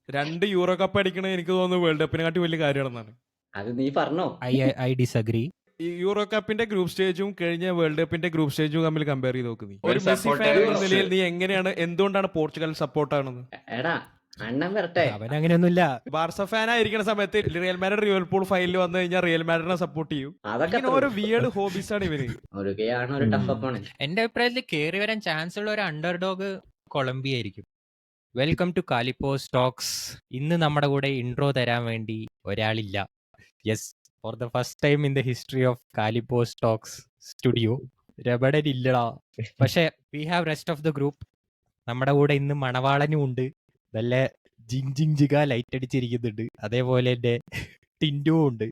2 euro cup അടിക്കണത് എനിക്ക് തോന്നുന്നു world കപ്പിനെ കാട്ടി വലിയ കാര്യമാണെന്നാണ്. അത് നീ പറഞ്ഞോ. I disagree. ഈ യൂറോ കപ്പിന്റെ ഗ്രൂപ്പ് സ്റ്റേജും കഴിഞ്ഞ വേൾഡ് കപ്പിന്റെ ഗ്രൂപ്പ് സ്റ്റേജും തമ്മിൽ കമ്പയർ ചെയ്ത് നോക്ക് നീ. ഒരു മെസ്സി ഫാൻ എന്ന നിലയിൽ നീ എന്തുകൊണ്ടാണ് പോർച്ചുഗൽ സപ്പോർട്ട് ആണെന്ന്? എടാ അണ്ണൻ വരട്ടെ. അവനങ്ങനെയൊന്നുമില്ല. ബാർസ ഫാൻ ആയിരിക്കുന്ന സമയത്ത് റിയൽ മാഡ്രിഡ് ലിവർപൂൾ ഫൈനലിൽ വന്നു കഴിഞ്ഞാൽ റിയൽ മാഡ്രിഡിനെ സപ്പോർട്ട് ചെയ്യും. അതൊക്കെ ഇങ്ങനെ ഓരോ വിയേർഡ് ഹോബീസ് ആണ് ഇവര്. ഒരു ടഫ് അപ്പാണ്. എന്റെ അഭിപ്രായത്തിൽ കയറി വരാൻ ചാൻസ് ഉള്ള ഒരു അണ്ടർഡോഗ് കൊളംബിയ ആയിരിക്കും. Welcome to Kalippos talks. ഇന്ന് നമ്മുടെ കൂടെ ഇൻട്രോ തരാൻ വേണ്ടി ഒരാളില്ല. Yes, for the first time in the history of Kalippos talks studio രബടൻ ഇല്ലടാ. പക്ഷെ we have rest of the group. നമ്മുടെ കൂടെ ഇന്ന് മണവാളനും ഉണ്ട്. നല്ല ജിങ് ലൈറ്റ് അടിച്ചിരിക്കുന്നുണ്ട്. അതേപോലെ എൻ്റെ ടിൻഡുവും ഉണ്ട്.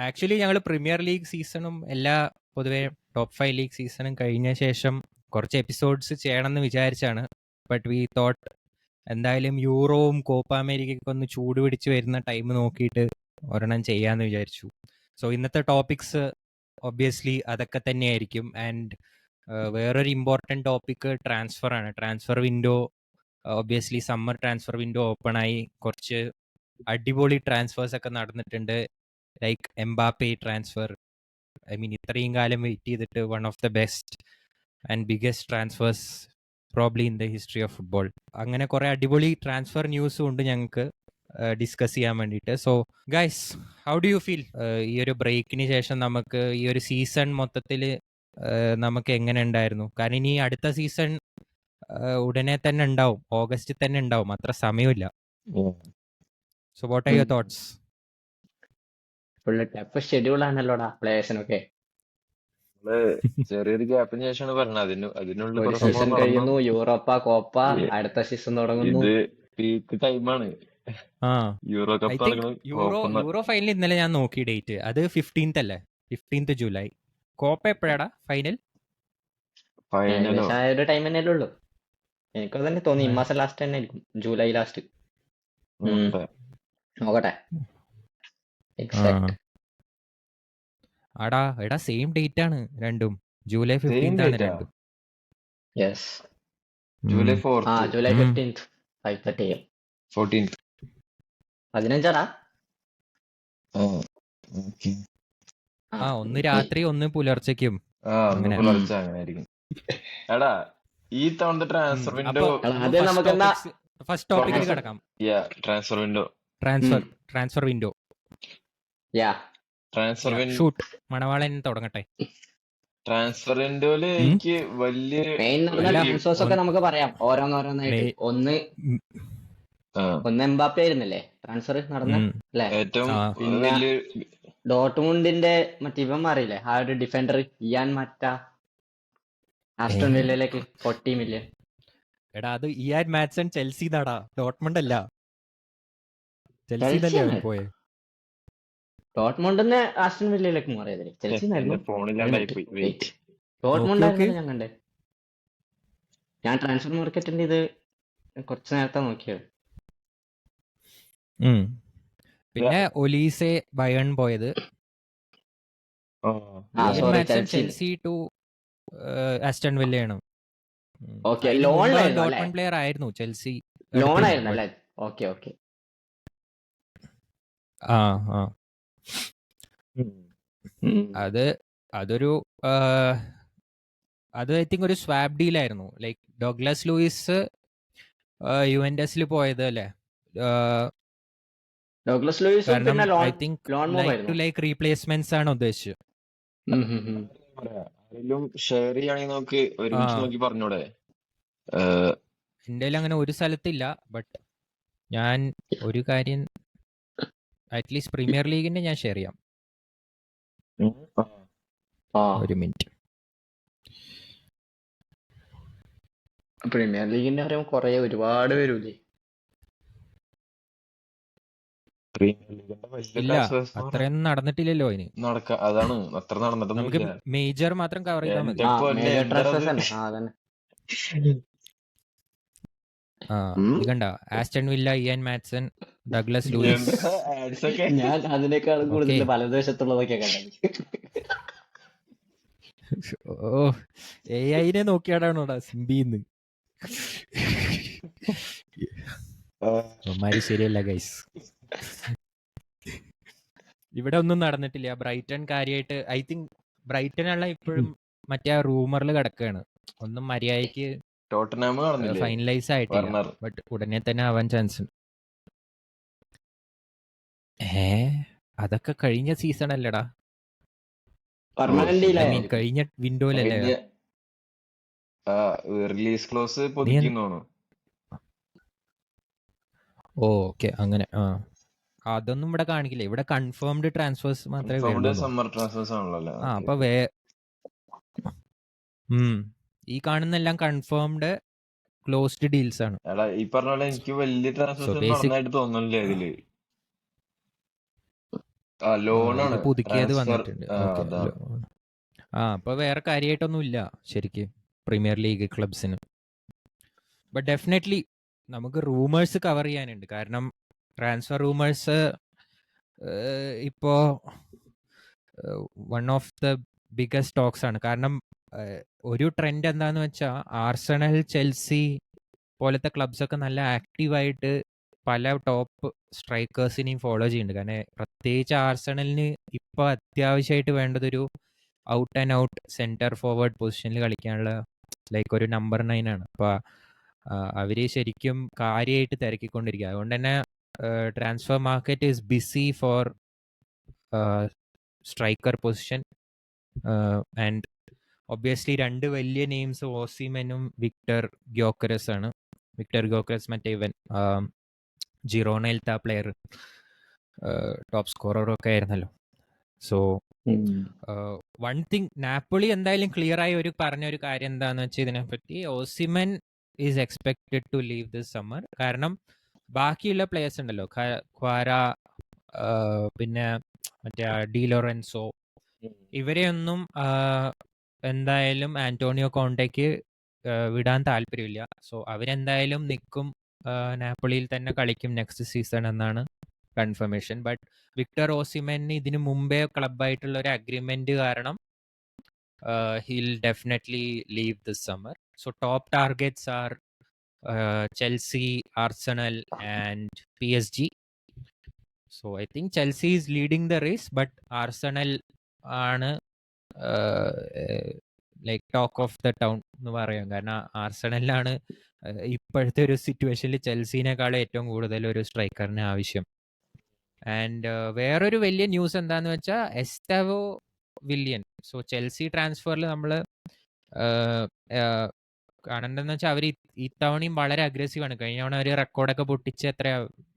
ആക്ച്വലി ഞങ്ങൾ പ്രീമിയർ ലീഗ് സീസണും എല്ലാ പൊതുവെ ടോപ്പ് 5 ലീഗ് സീസണും കഴിഞ്ഞ ശേഷം കുറച്ച് എപ്പിസോഡ്സ് ചെയ്യണമെന്ന് വിചാരിച്ചാണ്. ബട്ട് വി തോട്ട് എന്തായാലും യൂറോവും കോപ്പ അമേരിക്കയൊക്കെ ഒന്ന് ചൂട് പിടിച്ച് വരുന്ന ടൈം നോക്കിയിട്ട് ഒരെണ്ണം ചെയ്യാമെന്ന് വിചാരിച്ചു. സോ ഇന്നത്തെ ടോപ്പിക്സ് ഒബ്വിയസ്ലി അതൊക്കെ തന്നെയായിരിക്കും. ആൻഡ് വേറൊരു ഇമ്പോർട്ടൻറ്റ് ടോപ്പിക്ക് ട്രാൻസ്ഫർ ആണ്. Transfer window obviously summer transfer window open ആയി. കുറച്ച് അടിപൊളി ട്രാൻസ്ഫേഴ്സ് ഒക്കെ നടന്നിട്ടുണ്ട്. Like Mbappe transfer. I mean ഇത്രയും കാലം വെയിറ്റ് ചെയ്തിട്ട് one of the best and biggest transfers probably in the history of football. അങ്ങനെ കുറേ അടിപൊളി ട്രാൻസ്ഫർ ന്യൂസും ഉണ്ട് ഞങ്ങൾക്ക് ഡിസ്കസ് ചെയ്യാൻ വേണ്ടിയിട്ട്. So guys, how do you feel? ഈ ഒരു ബ്രേക്കിന് ശേഷം നമുക്ക് ഈ ഒരു സീസൺ മൊത്തത്തിൽ നമുക്ക് എങ്ങനെ ഉണ്ടായിരുന്നു? കാരണം ഇനി അടുത്ത സീസൺ ഉടനെ തന്നെ ഉണ്ടാവും, ഓഗസ്റ്റിൽ തന്നെ ഉണ്ടാവും, അത്ര സമയമില്ല. So what are your thoughts? Full tough schedule ആണല്ലോടാ പ്ലേയേഴ്സിനൊക്കെ. ചെറിയൊരു ഗ്യാപ്പിന് ശേഷമാണ് പറഞ്ഞത്. അതിനുള്ളിൽ ഒരു കുറെ സീസൺ സംഭവം കഴിയുന്നു, നടന്നു. യൂറോപ്പ കോപ്പ, അടുത്ത സീസൺ തുടങ്ങുന്നു. ഇത് പീക്ക് ടൈമാണ്. ആ, യൂറോ ഐ കപ്പ് തിങ്ക് നടക്കണം. യൂറോ ഫൈനൽ ഇന്നലെ ഞാൻ നോക്കി ഡേറ്റ്. അത് 15th അല്ലേ? 15th July. കോപ്പ എപ്പോഴാടാ ഫൈനൽ? ഫൈനലോ? ഏകദേശം ആ ഒരു ടൈം തന്നെ ഉള്ളൂ. എനിക്കത് തന്നെ തോന്നി, ഈ മാസം ലാസ്റ്റ് തന്നെ ആയിരിക്കും, ജൂലൈ ലാസ്റ്റ്. നോക്കട്ടെ എക്സാക്ട്. എടാ സെയിം ഡേറ്റ് ആണ് രണ്ടും. ജൂലൈ 15th ആണ് രണ്ടും. Yes, July 4th, July 15th 5:30 AM. 14th. 15 ഒന്ന് രാത്രി ഒന്ന് പുലർച്ചയ്ക്കും. ഒന്ന് പുലർച്ചെ അങ്ങനെ ആയിരിക്കും. എടാ ഈ തവണത്തെ ട്രാൻസ്ഫർ വിൻഡോ, അത് നമുക്ക് എന്നാ ഫസ്റ്റ് ടോപ്പിക്കിൽ കിടക്കാം. ട്രാൻസ്ഫർ വിൻഡോ ട്രാൻസ്ഫർ വിൻഡോ യാ ട്രാൻസ്ഫർ ഷൂട്ട്. മണവാളൻ തുടങ്ങട്ടെ. ട്രാൻസ്ഫർ വിൻഡോയില് എനിക്ക് വലിയൊരു മെയിൻ നടന്ന ട്രാൻസ്ഫേഴ്സ് ഒക്കെ നമുക്ക് പറയാം ഓരോന്നോരോന്നായിട്ട്. ഒന്ന് എംബാപ്പെ ആയിരുന്നല്ലേ ട്രാൻസ്ഫർ നടന്ന, അല്ലേ? ഏറ്റവും പിന്നെ വലിയ ഡോട്ട്മുണ്ടിന്റെ മറ്റേ ഇവൻ മാറിയില്ലേ, ആ ഒരു ഡിഫൻഡർ ഇയാൻ മറ്റ, ആസ്റ്റൺ വില്ലയിലേക്ക് 40 million. എടാ അത് ഇയാൻ മാറ്റ്സൺ ചെൽസി നാടാ, ഡോട്ട്മണ്ട് അല്ല. ചെൽസി ചെൽസി തന്നെ ആണ്. പോയെ. ഡോട്ട്മുണ്ടിന്ന് ആസ്റ്റൺ വില്ലയിലേക്ക് മാറിയതല്ലേ? ചെൽസി ഫോണിലാണ്ടായി പോയി. Wait, Dortmund okay. ഞാൻ കണ്ടേ. ഞാൻ ട്രാൻസ്ഫർ മാർക്കറ്റിന്റെ ഇത് കുറച്ച് നേരത്തെ നോക്കിയത്. പിന്നെ ഒലീസെ ബയൺ പോയത്. Ian sorry, Maatsen Chelsea. Chelsea to Aston വില്ലയാണ്. ഓക്കെ, ലോണിലായിരുന്നു അല്ലേ? ഡോട്ട്മണ്ട് പ്ലെയർ ആയിരുന്നു ചെൽസി. ലോൺ ആയിരുന്നു അല്ലേ? Okay okay. ആ അതൊരു അത് ഐ തിങ്ക് ഒരു സ്വാപ്പ് ഡീലായിരുന്നു. ലൈക്ക് ഡോഗ്ലസ് ലൂയിസ് യുവന്റസിൽ പോയത് അല്ലേ? ഡോഗ്ലസ് ലൂയിസും കാരണം പിന്നെ I think loan move like two ആയിരുന്നു. ലൈക്ക് റീപ്ലേസ്മെന്റ്സ് ആണ് ഉദ്ദേശിച്ചത്. ആരെങ്കിലും ഷെയർ ചെയ്യുകയാണെങ്കിൽ നമുക്ക് ഒരുമിച്ച് നോക്കി പറഞ്ഞൂടെ? എൻ്റെ കയ്യിൽ അങ്ങനെ ഒരു സ്ഥലത്തില്ല. ബട്ട് ഞാൻ ഒരു കാര്യം അറ്റ്ലീസ്റ്റ് പ്രീമിയർ ലീഗിന്റെ ഞാൻ ഷെയർ ചെയ്യാം. ഒരു മിനിറ്റ്. പ്രീമിയർ ലീഗിന്റെ പറയുമ്പോൾ കുറെ ഒരുപാട് വരൂലേ? ഇല്ല, അത്രയൊന്നും നടന്നിട്ടില്ലല്ലോ അതിന്. അതാണ് അത്ര നമുക്ക് നടന്നിട്ടൊന്നുമില്ല. മേജർ മാത്രം കവർ ചെയ്താൽ മതി. മേജർ ട്രാൻസ്ഫേഴ്സ് തന്നെ. അതന്നെ. ഇത് കണ്ട, Aston Villa, Ian Maatsen, Douglas Luiz. ഞാൻ അതിനേക്കാളും കൂടുതൽ Okay. വലതുവശത്തുള്ളതൊക്കെ കണ്ടത്. ഓ, AI നോക്കിയാടാണോടാ സിംബിന്ന്. അവന്മാര് ശരിയല്ല ഗൈസ്. ഇവിടെ ഒന്നും നടന്നിട്ടില്ല. ബ്രൈറ്റൺ കാര്യമായിട്ട് ഐ തിങ്ക് ബ്രൈറ്റൺ ഉള്ള ഇപ്പോഴും മറ്റേ ആ റൂമറിൽ കിടക്കുകയാണ്. ഒന്നും മര്യാദയ്ക്ക് ടോട്ടനാം കാണുന്നില്ലേ ഫൈനലൈസ് ആയിട്ടില്ല. വർണർ? ബട്ട് ഉടനെ തന്നെ ആവാൻ ചാൻസ് ഉണ്ട്. അതൊക്കെ കഴിഞ്ഞ സീസൺ അല്ലടാ. പെർമനന്റ് ഐ മീൻ കഴിഞ്ഞ വിൻഡോയിലല്ലേ? റിലീസ് ക്ലോസ് പൊതിക്കുന്നു. ഓക്കെ, അങ്ങനെ. അതൊന്നും ഇവിടെ കാണിക്കില്ല. ഇവിടെ കൺഫേംഡ് ട്രാൻസ്ഫേഴ്സ് മാത്രമേ വരുള്ളൂ. സമ്മർ ട്രാൻസ്ഫേഴ്സ് ആണല്ലോ. അപ്പൊ ഈ കാണുന്നെല്ലാം കൺഫേംഡ് ക്ലോസ്ഡ് ഡീൽസ് ആണ്. ഈ പറഞ്ഞ പോലെ എനിക്ക് വലിയ ട്രാൻസ്ഫേഴ്സ് നടന്നായിട്ട് തോന്നുന്നില്ല ഇതില്. ലോണാണ് പുതുക്കിയത് വന്നിട്ടുണ്ട്. അപ്പൊ വേറെ കാര്യമായിട്ടൊന്നും ഇല്ല ശരിക്കും പ്രീമിയർ ലീഗ് ക്ലബ്സിന്. ബട്ട് ഡെഫിനറ്റ്ലി നമുക്ക് റൂമേഴ്സ് കവർ ചെയ്യാനുണ്ട്. കാരണം ട്രാൻസ്ഫർ റൂമേഴ്സ് ഇപ്പോ one of the biggest talks ആണ്. കാരണം ഒരു ട്രെൻഡ് എന്താന്ന് വെച്ചാൽ ആർസണൽ, ചെൽസി പോലത്തെ ക്ലബ്സ് ഒക്കെ നല്ല ആക്റ്റീവായിട്ട് പല ടോപ്പ് സ്ട്രൈക്കേഴ്സിനെയും ഫോളോ ചെയ്യുന്നുണ്ട്. കാരണം പ്രത്യേകിച്ച് ആർസണലിന് ഇപ്പൊ അത്യാവശ്യമായിട്ട് വേണ്ടതൊരു out and out centre forward പൊസിഷനിൽ കളിക്കാനുള്ള ലൈക്ക് ഒരു നമ്പർ 9 ആണ്. അപ്പൊ അവര് ശരിക്കും കാര്യമായിട്ട് തിരക്കിക്കൊണ്ടിരിക്കുക. അതുകൊണ്ട് തന്നെ transfer market is busy for striker position. And obviously രണ്ട് വലിയ നെയിംസ് ഓസിമെനും വിക്ടർ ഗ്യോക്കറസ് ആണ്. വിക്ടർ ഗ്യോക്കറസ് മറ്റേ ഇവൻ ജിറോണയിലത്തെ ആ പ്ലെയർ, ടോപ്പ് സ്കോററൊക്കെ ആയിരുന്നല്ലോ. സോ വൺ തിങ്, നാപ്പോളി എന്തായാലും ക്ലിയർ ആയി പറഞ്ഞൊരു കാര്യം എന്താന്ന് വെച്ചാൽ ഇതിനെപ്പറ്റി, Osimhen is expected to leave this summer. കാരണം ബാക്കിയുള്ള പ്ലേയേഴ്സ് ഉണ്ടല്ലോ, ക്വാര, പിന്നെ മറ്റേ ഡി ലോറൻസോ, ഇവരെയൊന്നും എന്തായാലും ആന്റോണിയോ കോണ്ടെക്ക് വിടാൻ താല്പര്യമില്ല. സോ അവരെന്തായാലും നിൽക്കും, നാപ്പോളിയിൽ തന്നെ കളിക്കും നെക്സ്റ്റ് സീസൺ എന്നാണ് കൺഫർമേഷൻ. ബട്ട് വിക്ടർ ഓസിമെന് ഇതിനു മുമ്പേ ക്ലബായിട്ടുള്ള ഒരു അഗ്രിമെന്റ് കാരണം he'll definitely leave this summer. So top targets are Chelsea, Arsenal and PSG. So I think Chelsea is leading the race, but Arsenal ആണ് like talk of the town എന്ന് പറയാം. കാരണം ആർസണലിലാണ് ഇപ്പോഴത്തെ ഒരു സിറ്റുവേഷനിൽ ചെൽസിനേക്കാളും ഏറ്റവും കൂടുതൽ ഒരു സ്ട്രൈക്കറിന് ആവശ്യം. ആൻഡ് വേറൊരു വലിയ ന്യൂസ് എന്താന്ന് വെച്ചാൽ എസ്റ്റാവോ വില്യൻ. സോ ചെൽസി ട്രാൻസ്ഫറിൽ നമ്മൾ കാണേണ്ടതെന്ന് വെച്ചാൽ അവർ ഇത്തവണയും വളരെ അഗ്രസീവ് ആണ്. കഴിഞ്ഞ തവണ അവർ റെക്കോർഡൊക്കെ പൊട്ടിച്ച് എത്ര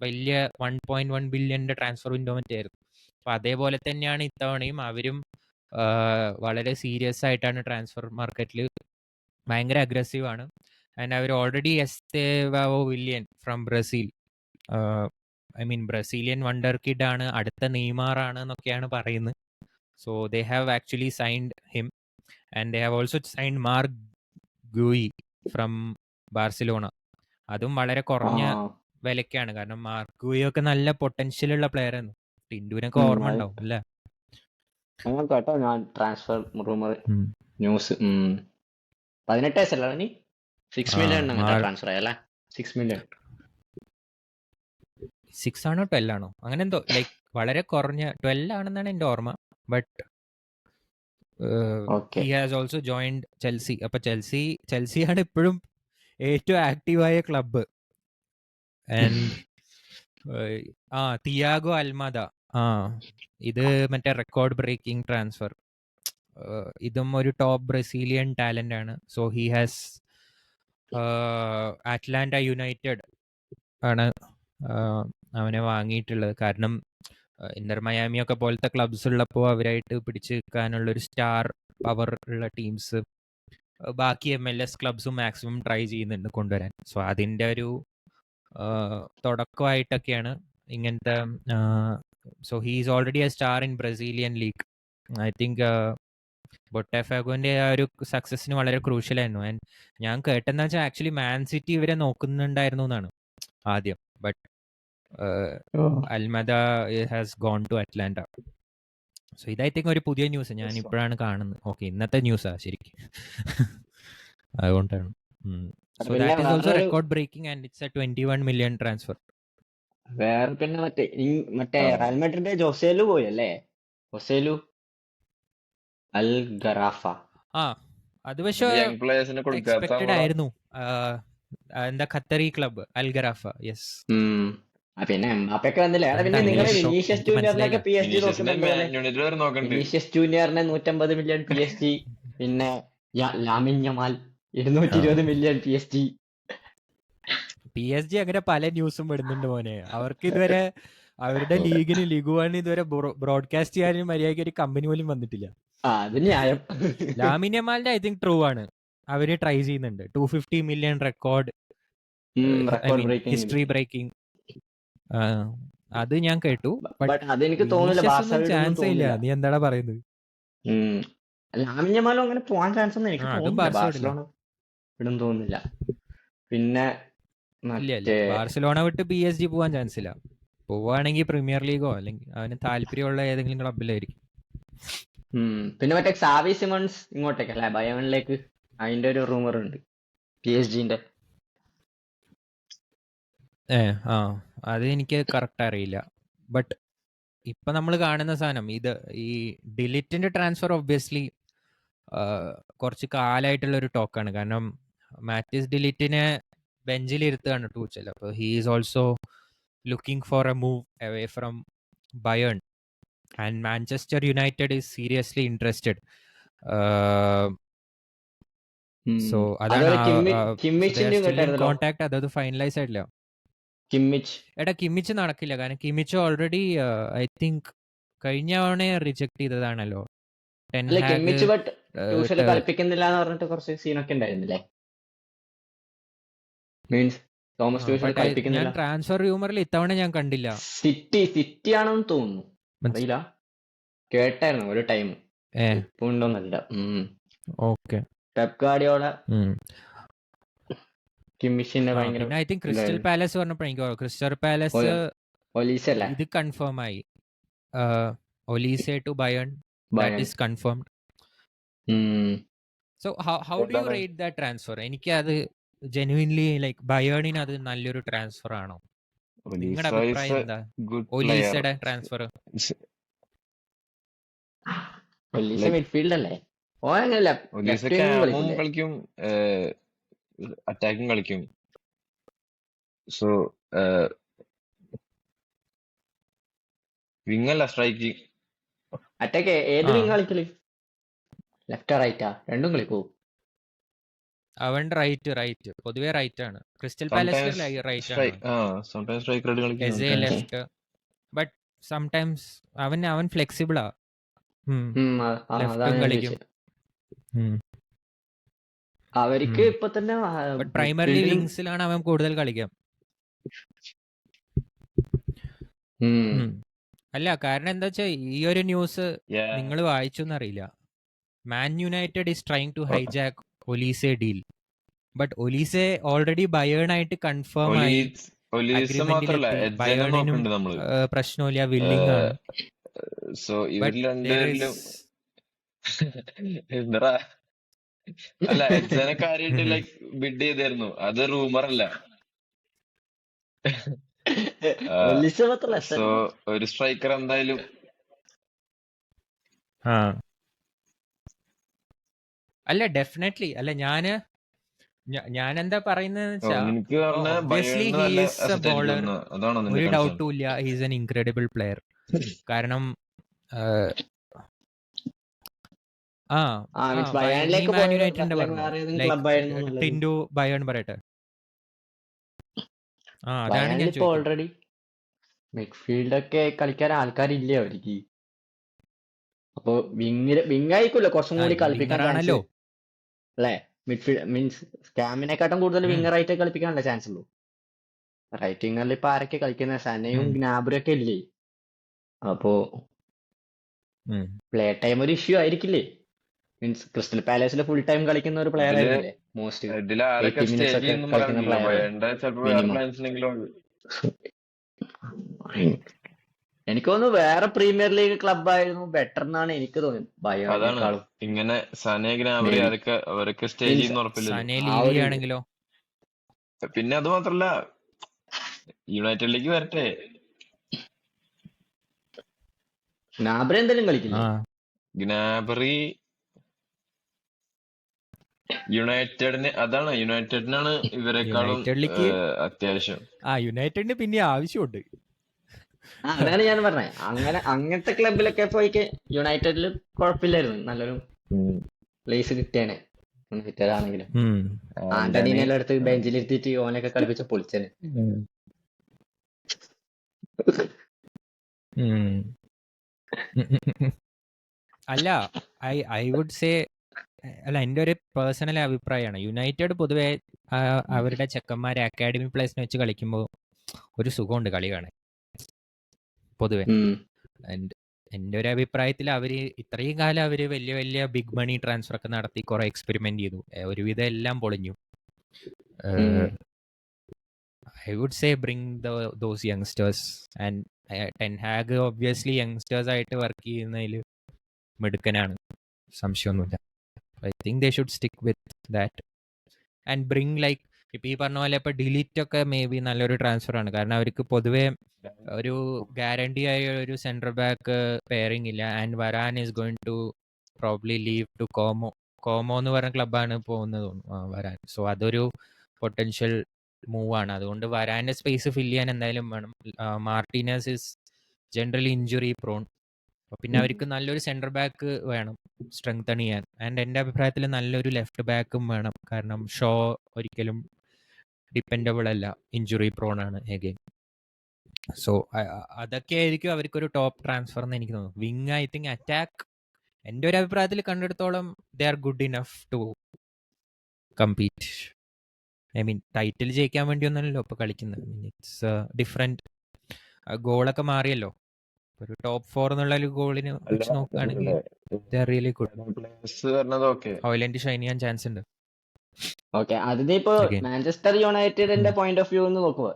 വലിയ 1.1 ബില്യന്റെ ട്രാൻസ്ഫർ വിൻഡോ മറ്റായിരുന്നു. അപ്പൊ അതേപോലെ തന്നെയാണ് ഇത്തവണയും. അവരും വളരെ സീരിയസ് ആയിട്ടാണ് ട്രാൻസ്ഫർ മാർക്കറ്റിൽ, ഭയങ്കര അഗ്രസീവ് ആണ്. ആൻഡ് അവർ already Estevao Willian from Brazil, I mean Brazilian wonder kid ആണ്, അടുത്ത നെയ്മാർ ആണ് എന്നൊക്കെയാണ് പറയുന്നത്. So they have actually signed him and they have also signed Marc Guiu from Barcelona. അതും വളരെ കുറഞ്ഞ വിലക്കാണ്. കാരണം മാർക്ക് ഗൂയി ഒക്കെ നല്ല പൊട്ടൻഷ്യൽ ഉള്ള പ്ലെയർ ആണ്. ടിൻഡുവിനൊക്കെ ഓർമ്മ ഉണ്ടാവും അല്ലേ? കേട്ടോ ഞാൻ ട്രാൻസ്ഫർ റൂമർ ന്യൂസ്. 18 വയസ്സല്ലേ 6 മില്യൺ ട്രാൻസ്ഫർ ആയല്ലേ? 6 മില്യൺ 6 ആണോ 12 ആണോ അങ്ങനെ എന്തോ, ലൈക്ക് വളരെ കുറഞ്ഞ 12 ആണെന്നാണ് എൻ്റെ ഓർമ്മ. But he has also joined Chelsea. അപ്പൊ ചെൽസിയാണ് ഇപ്പോഴും ഏറ്റവും ആക്റ്റീവായ ക്ലബ്ബ്. ആൻഡ് തിയാഗോ അൽമാദ, ഇത് മറ്റേ റെക്കോർഡ് ബ്രേക്കിംഗ് ട്രാൻസ്ഫർ. ഇതും ഒരു ടോപ്പ് ബ്രസീലിയൻ ടാലന്റ് ആണ്. So he has Atlanta United ആണ് അവനെ വാങ്ങിയിട്ടുള്ളത്. കാരണം ഇന്റർ മയാമി ഒക്കെ പോലത്തെ ക്ലബ്സ് ഉള്ളപ്പോൾ അവരായിട്ട് പിടിച്ചു നിൽക്കാനുള്ള ഒരു സ്റ്റാർ പവർ ഉള്ള ടീംസ് ബാക്കി MLS ക്ലബ്സും മാക്സിമം ട്രൈ ചെയ്യുന്നുണ്ട് കൊണ്ടുവരാൻ. സോ അതിൻ്റെ ഒരു തുടക്കമായിട്ടൊക്കെയാണ് ഇങ്ങനത്തെ. So he is already a star in Brazilian league. I think ബൊട്ടാഫാഗോന്റെ ആ ഒരു സക്സസിന് വളരെ ക്രൂഷ്യലായിരുന്നു. ആൻഡ് ഞാൻ കേട്ടെന്ന് വെച്ചാൽ ആക്ച്വലി മാൻ സിറ്റി ഇവരെ നോക്കുന്നുണ്ടായിരുന്നു എന്നാണ് ആദ്യം. But Almada has gone to Atlanta. So ഇത് ഐ തിങ്ക് ഒരു പുതിയ ന്യൂസ് ഞാൻ ഇപ്പോഴാണ് കാണുന്നത്. ഓക്കെ, ഇന്നത്തെ ന്യൂസാ ശരിക്കും, അതുകൊണ്ടാണ്. So that is also record breaking and it's a 21 million transfer. വേറെ പിന്നെ മറ്റേ ആ. റയൽ മാഡ്രിഡിന്റെ ജോസേലു പോയല്ലേ? ജോസേലു അൽ ഗറാഫ. ആ അത് പക്ഷെ യങ് പ്ലേയേഴ്സിന് കൊടുക്കാത്ത എക്സ്പെക്ടഡ് ആയിരുന്നു. എന്താ ഖത്തറി ക്ലബ് അൽഗറാഫ. യെസ്. പിന്നെ എംബാപ്പയൊക്കെ വന്നില്ല. പിന്നെ എന്താണ് നിങ്ങള് ഈ ഷോ? വിനീഷ്യസ് എനിക്ക് ജൂനിയറിനൊക്കെ പി എസ് ജി വിനീഷ്യസിനെ നോക്കുന്നുണ്ടോ? മാൻ യൂണിറ്റ് വരെ നോക്കണ്ട്. വിനീഷ്യസ് ജൂനിയറിനെ 150 മില്യൺ പി എസ് ജി, പിന്നെ Lamine Yamal 220 million P S G. PSG അങ്ങനെ പല ന്യൂസും വരുന്നുണ്ട് മോനെ. അവർക്ക് ഇതുവരെ അവരുടെ ലീഗിന് ലീഗ് വൺ ഇതുവരെ ബ്രോഡ്കാസ്റ്റ് ചെയ്യാനും മര്യാദയ്ക്ക് ഒരു കമ്പനി പോലും വന്നിട്ടില്ല. അത് ന്യായം. ലാമിൻ യമാലിന്റെ ഐ തിങ്ക് ട്രൂ ആണ്. അവര് ട്രൈ ചെയ്യുന്നുണ്ട്. 250 million record, record breaking. History breaking. അത് ഞാൻ കേട്ടു. ബട്ട് അതെനിക്ക് തോന്നുന്നില്ല ചാൻസ് ഇല്ല. നീ എന്താടാ പറയുന്നത്? ലാമിൻ യമാലും അങ്ങനെ പോവാൻ ചാൻസ് ഒന്നും എനിക്ക് അതും തോന്നുന്നില്ല. ബാർസ ബാർസലോണ വിടും തോന്നുന്നില്ല. പിന്നെ ഇല്ല ബാർസലോണ വിട്ട് PSG പോവാൻ ചാൻസ് ഇല്ല. പോവാണെങ്കിൽ പ്രീമിയർ ലീഗോ അല്ലെങ്കിൽ അവന് താല്പര്യമുള്ള ഏതെങ്കിലും ക്ലബിലായിരിക്കും. പിന്നെ മറ്റേ സാവി സിമൺസ് ഇങ്ങോട്ടേക്ക് അല്ലെ, ബയോണിലേക്ക്, അതിന്റെ ഒരു റൂമർ ഉണ്ട് PSG-ന്റെ. അത് എനിക്ക് കറക്റ്റ് അറിയില്ല. ബട്ട് ഇപ്പൊ നമ്മൾ കാണുന്ന സാധനം ഇത് ഈ ഡിലിറ്റിന്റെ ട്രാൻസ്ഫർ ഒബ്വിയസ്ലി കുറച്ച് കാലമായിട്ടുള്ള ഒരു ടോക്കാണ്. കാരണം മാറ്റിസ് ഡിലിറ്റിനെ ബെഞ്ചിൽ ഇരുത്തുകയാണ് ടൂച്ചൽ. അപ്പോൾ he is also looking for A move away from Bayern and Manchester United is seriously interested. So അതാണ് കോൺടാക്ട്. അതത് ഫൈനലൈസ് ആയിട്ടില്ല. കിമ്മിച്ച് നടക്കില്ല. കാരണം കിമ്മിച്ച് ഓൾറെഡി ഐ തിങ്ക് കഴിഞ്ഞ തവണ റിജക്ട് ചെയ്തതാണല്ലോ. കളിപ്പിക്കുന്നില്ല എന്ന് പറഞ്ഞിട്ട് കുറച്ച് സീനൊക്കെ ഉണ്ടായിരുന്നില്ലേ? ഞാൻ ട്രാൻസ്ഫർ റൂമറിൽ ഇത്തവണ ഞാൻ കണ്ടില്ല. സിറ്റി ആണെന്ന് തോന്നുന്നു, അറിയില്ല. കേട്ടായിരുന്നു ഒരു ടൈം. ഉണ്ടോന്നല്ല. ഓക്കെ. പെപ് ഗാർഡിയോള കിമ്മിച്ചിനെ ഭയങ്കര. ഐ തിങ്ക് ക്രിസ്റ്റൽ പാലസ് പറഞ്ഞപ്പോൾ എനിക്ക് ക്രിസ്റ്റൽ പാലസ് ഇത് കൺഫേം ആയി. Olise to Bayern, that is confirmed. So how do you rate that transfer? എനിക്ക് അത് ജെനുവിൻലി ലൈക്ക് ബയേണിന് അത് നല്ലൊരു ട്രാൻസ്ഫർ ആണോ? നിങ്ങളുടെ അഭിപ്രായം എന്താ? ഒലീസയുടെ ട്രാൻസ്ഫർ മിഡ്ഫീൽഡ് അല്ലേ? കളിക്കും, അറ്റാക്കിംഗ് കളിക്കും. സോ വിങ്ങല്ല, സ്ട്രൈക്കിംഗ്. അറ്റാക്ക് ഏത് വിങ് കളിക്കല്? ലെഫ്റ്റാ റൈറ്റാ? രണ്ടും കളിക്കൂ. അവൻ റൈറ്റ് പൊതുവെ റൈറ്റ് ആണ്. ക്രിസ്റ്റൽ പാലസ് റൈറ്റ് ആണ്. ലെഫ്റ്റ്. ബട്ട് സംടൈംസ് അവൻ ഫ്ലെക്സിബിളാ. ലെഫ്റ്റും കളിക്കും. അവർക്ക് ഇപ്പൊ തന്നെ പ്രൈമറി വിങ്സിലാണ് അവൻ കൂടുതൽ കളിക്കാം. അല്ല, കാരണം എന്താ വെച്ചാ ഈ ഒരു ന്യൂസ് നിങ്ങൾ വായിച്ചോന്നറിയില്ല. Man United is trying to hijack Olise deal. But Olise already Bayern ആയിട്ട് കൺഫേം ആയി. ബയേണിനും പ്രശ്നമില്ല, വില്ലിംഗ് ആണ്. സോ ഇവരിലും എന്താ അല്ല, എക്സാനെ കാര്യമായിട്ട് ലൈക്ക് ബിഡ് ചെയ്തായിരുന്നു. അത് റൂമർ അല്ല. സോ ഒരു സ്ട്രൈക്കർ എന്തായാലും. അല്ല ഡെഫിനറ്റ്ലി അല്ല. ഞാൻ എന്താ പറയുന്നത് ഒരു ഡൗട്ടും ഇല്ല, ഹീസ് എൻ ഇൻക്രെഡിബിൾ പ്ലെയർ. കാരണം ടിൻഡു ബയേൺ പറയട്ടെ. അതാണ് ഞാൻ ഓൾറെഡി മിഡ്ഫീൽഡ് ഒക്കെ കളിക്കാൻ ആൾക്കാരില്ലേ അവർക്ക്? അപ്പൊ വിങ് ആയിക്കല്ലോ കുറച്ചും കൂടി കളിപ്പിക്കാനാണല്ലോ അല്ലെ? മിഡ്ഫീൽഡ് മീൻസ് സ്കാമിനെക്കാട്ടും കൂടുതൽ വിങ്ങറായിട്ട് കളിപ്പിക്കാനുള്ള ചാൻസ് ഉള്ളൂ. റൈറ്റ് വിങ്ങറിൽ ഇപ്പൊ ആരൊക്കെ കളിക്കുന്നത്? സനയും ഗ്നാബ്രും ഒക്കെ ഇല്ലേ? അപ്പോ പ്ലേ ടൈം ഒരു ഇഷ്യൂ ആയിരിക്കില്ലേ? മീൻസ് ക്രിസ്റ്റൽ പാലസിൽ ഫുൾ ടൈം കളിക്കുന്ന ഒരു പ്ലെയർ ആയിരുന്നില്ലേ മോസ്റ്റ്. എനിക്ക് തോന്നുന്നു വേറെ പ്രീമിയർ ലീഗ് ക്ലബ് ആയിരുന്നു ബെറ്റർ എന്നാണ് എനിക്ക് തോന്നുന്നത് ബയേണിനേക്കാളും. ഇങ്ങനെ സനെ ഗ്നാബ്രി അവരൊക്കെ സ്റ്റേജിൽ ആണെങ്കിലോ പിന്നെ അത് മാത്രല്ല യുണൈറ്റഡിലേക്ക് വരട്ടെ. നാബ്ര എന്തായാലും കളിക്കില്ലേ? ഗ്നാബറി യുണൈറ്റഡിനാണ് ഇവരെക്കാളും യുണൈറ്റഡിലേക്ക് അത്യാവശ്യം. യുണൈറ്റഡിന് പിന്നെ ആവശ്യമുണ്ട്. അതാണ് ഞാൻ പറഞ്ഞത്. അങ്ങനത്തെ ക്ലബിലൊക്കെ പോയിക്ക് യുണൈറ്റഡിൽ കുഴപ്പമില്ലായിരുന്നു, നല്ലൊരു പ്ലേസ് കിട്ടിയാണ്. യുണൈറ്റഡ് ആണെങ്കിലും ആന്റണീനെല്ലാം എടുത്ത് ബെഞ്ചിലിരുത്തിയിട്ട് ഓനൊക്കെ കളിപ്പിച്ച പൊളിച്ചന്. അല്ല, ഐ വുഡ് സേ, അല്ല, എൻ്റെ ഒരു പേഴ്സണൽ അഭിപ്രായമാണ്, യുണൈറ്റഡ് പൊതുവെ അവരുടെ ചെക്കന്മാരെ അക്കാഡമി പ്ലേസിനെ വെച്ച് കളിക്കുമ്പോൾ ഒരു സുഖമുണ്ട് കളി കാണാൻ പൊതുവെ. ആൻഡ് എൻ്റെ ഒരു അഭിപ്രായത്തിൽ അവർ ഇത്രയും കാലം അവർ വലിയ വലിയ ബിഗ് മണി ട്രാൻസ്ഫർ ഒക്കെ നടത്തി കുറെ എക്സ്പെരിമെന്റ് ചെയ്തു, ഒരുവിധം എല്ലാം പൊളിഞ്ഞു. I would say bring those youngsters. And Ten Hag obviously youngsters ആയിട്ട് വർക്ക് ചെയ്യുന്നതിൽ മിടുക്കനാണ്, സംശയമൊന്നുമില്ല. I think they should stick with that and bring like ഇപ്പം ഈ പറഞ്ഞ പോലെ ഇപ്പം ഡിലീറ്റ് ഒക്കെ മേ ബി നല്ലൊരു ട്രാൻസ്ഫർ ആണ്. കാരണം അവർക്ക് പൊതുവേ ഒരു ഗ്യാരണ്ടി ആയ ഒരു സെൻട്രൽ ബാക്ക് പെയറിംഗ് ഇല്ല. And Varane is going to probably leave to Como എന്ന് പറഞ്ഞ ക്ലബ്ബാണ് പോകുന്നത് വരാൻ. സോ അതൊരു പൊട്ടൻഷ്യൽ മൂവ് ആണ്. അതുകൊണ്ട് വരാൻ്റെ സ്പേസ് ഫില്ല് ചെയ്യാൻ എന്തായാലും വേണം. Martinez is generally injury prawn. പിന്നെ അവർക്ക് നല്ലൊരു സെൻട്രൽ ബാക്ക് വേണം സ്ട്രെങ്തൺ ചെയ്യാൻ. ആൻഡ് എൻ്റെ അഭിപ്രായത്തിൽ നല്ലൊരു ലെഫ്റ്റ് ബാക്കും വേണം. കാരണം ഷോ ഒരിക്കലും ഡിപ്പെൻഡബിൾ അല്ല, ഇഞ്ചുറി പ്രോൺ ആണ് എഗെയിൻ. സോ അതൊക്കെ ആയിരിക്കും അവർക്കൊരു ടോപ്പ് ട്രാൻസ്ഫർ എന്ന് എനിക്ക് തോന്നുന്നു. വിങ് ഐ തിങ്ക് അറ്റാക്ക് എൻ്റെ ഒരു അഭിപ്രായത്തിൽ കണ്ടെടുത്തോളം they are good enough to compete. I mean title ജയിക്കാൻ വേണ്ടിയൊന്നുമല്ലോ ഇപ്പോൾ കളിക്കുന്നത്. It's different. ഗോളൊക്കെ മാറിയല്ലോ. ഒരു ടോപ്പ് 4 എന്നുള്ള ഒരു ഗോളിന് വെച്ച് നോക്കുകയാണെങ്കിൽ റിയലി ഗുഡ്. ഹോയ്ലൻഡ് ഷൈൻ ചെയ്യാൻ ചാൻസ് ഉണ്ട്. ഓക്കെ, അതിനിപ്പോ മാഞ്ചസ്റ്റർ യുണൈറ്റഡിന്റെ പോയിന്റ് ഓഫ് വ്യൂ എന്ന് നോക്കുമ്പോ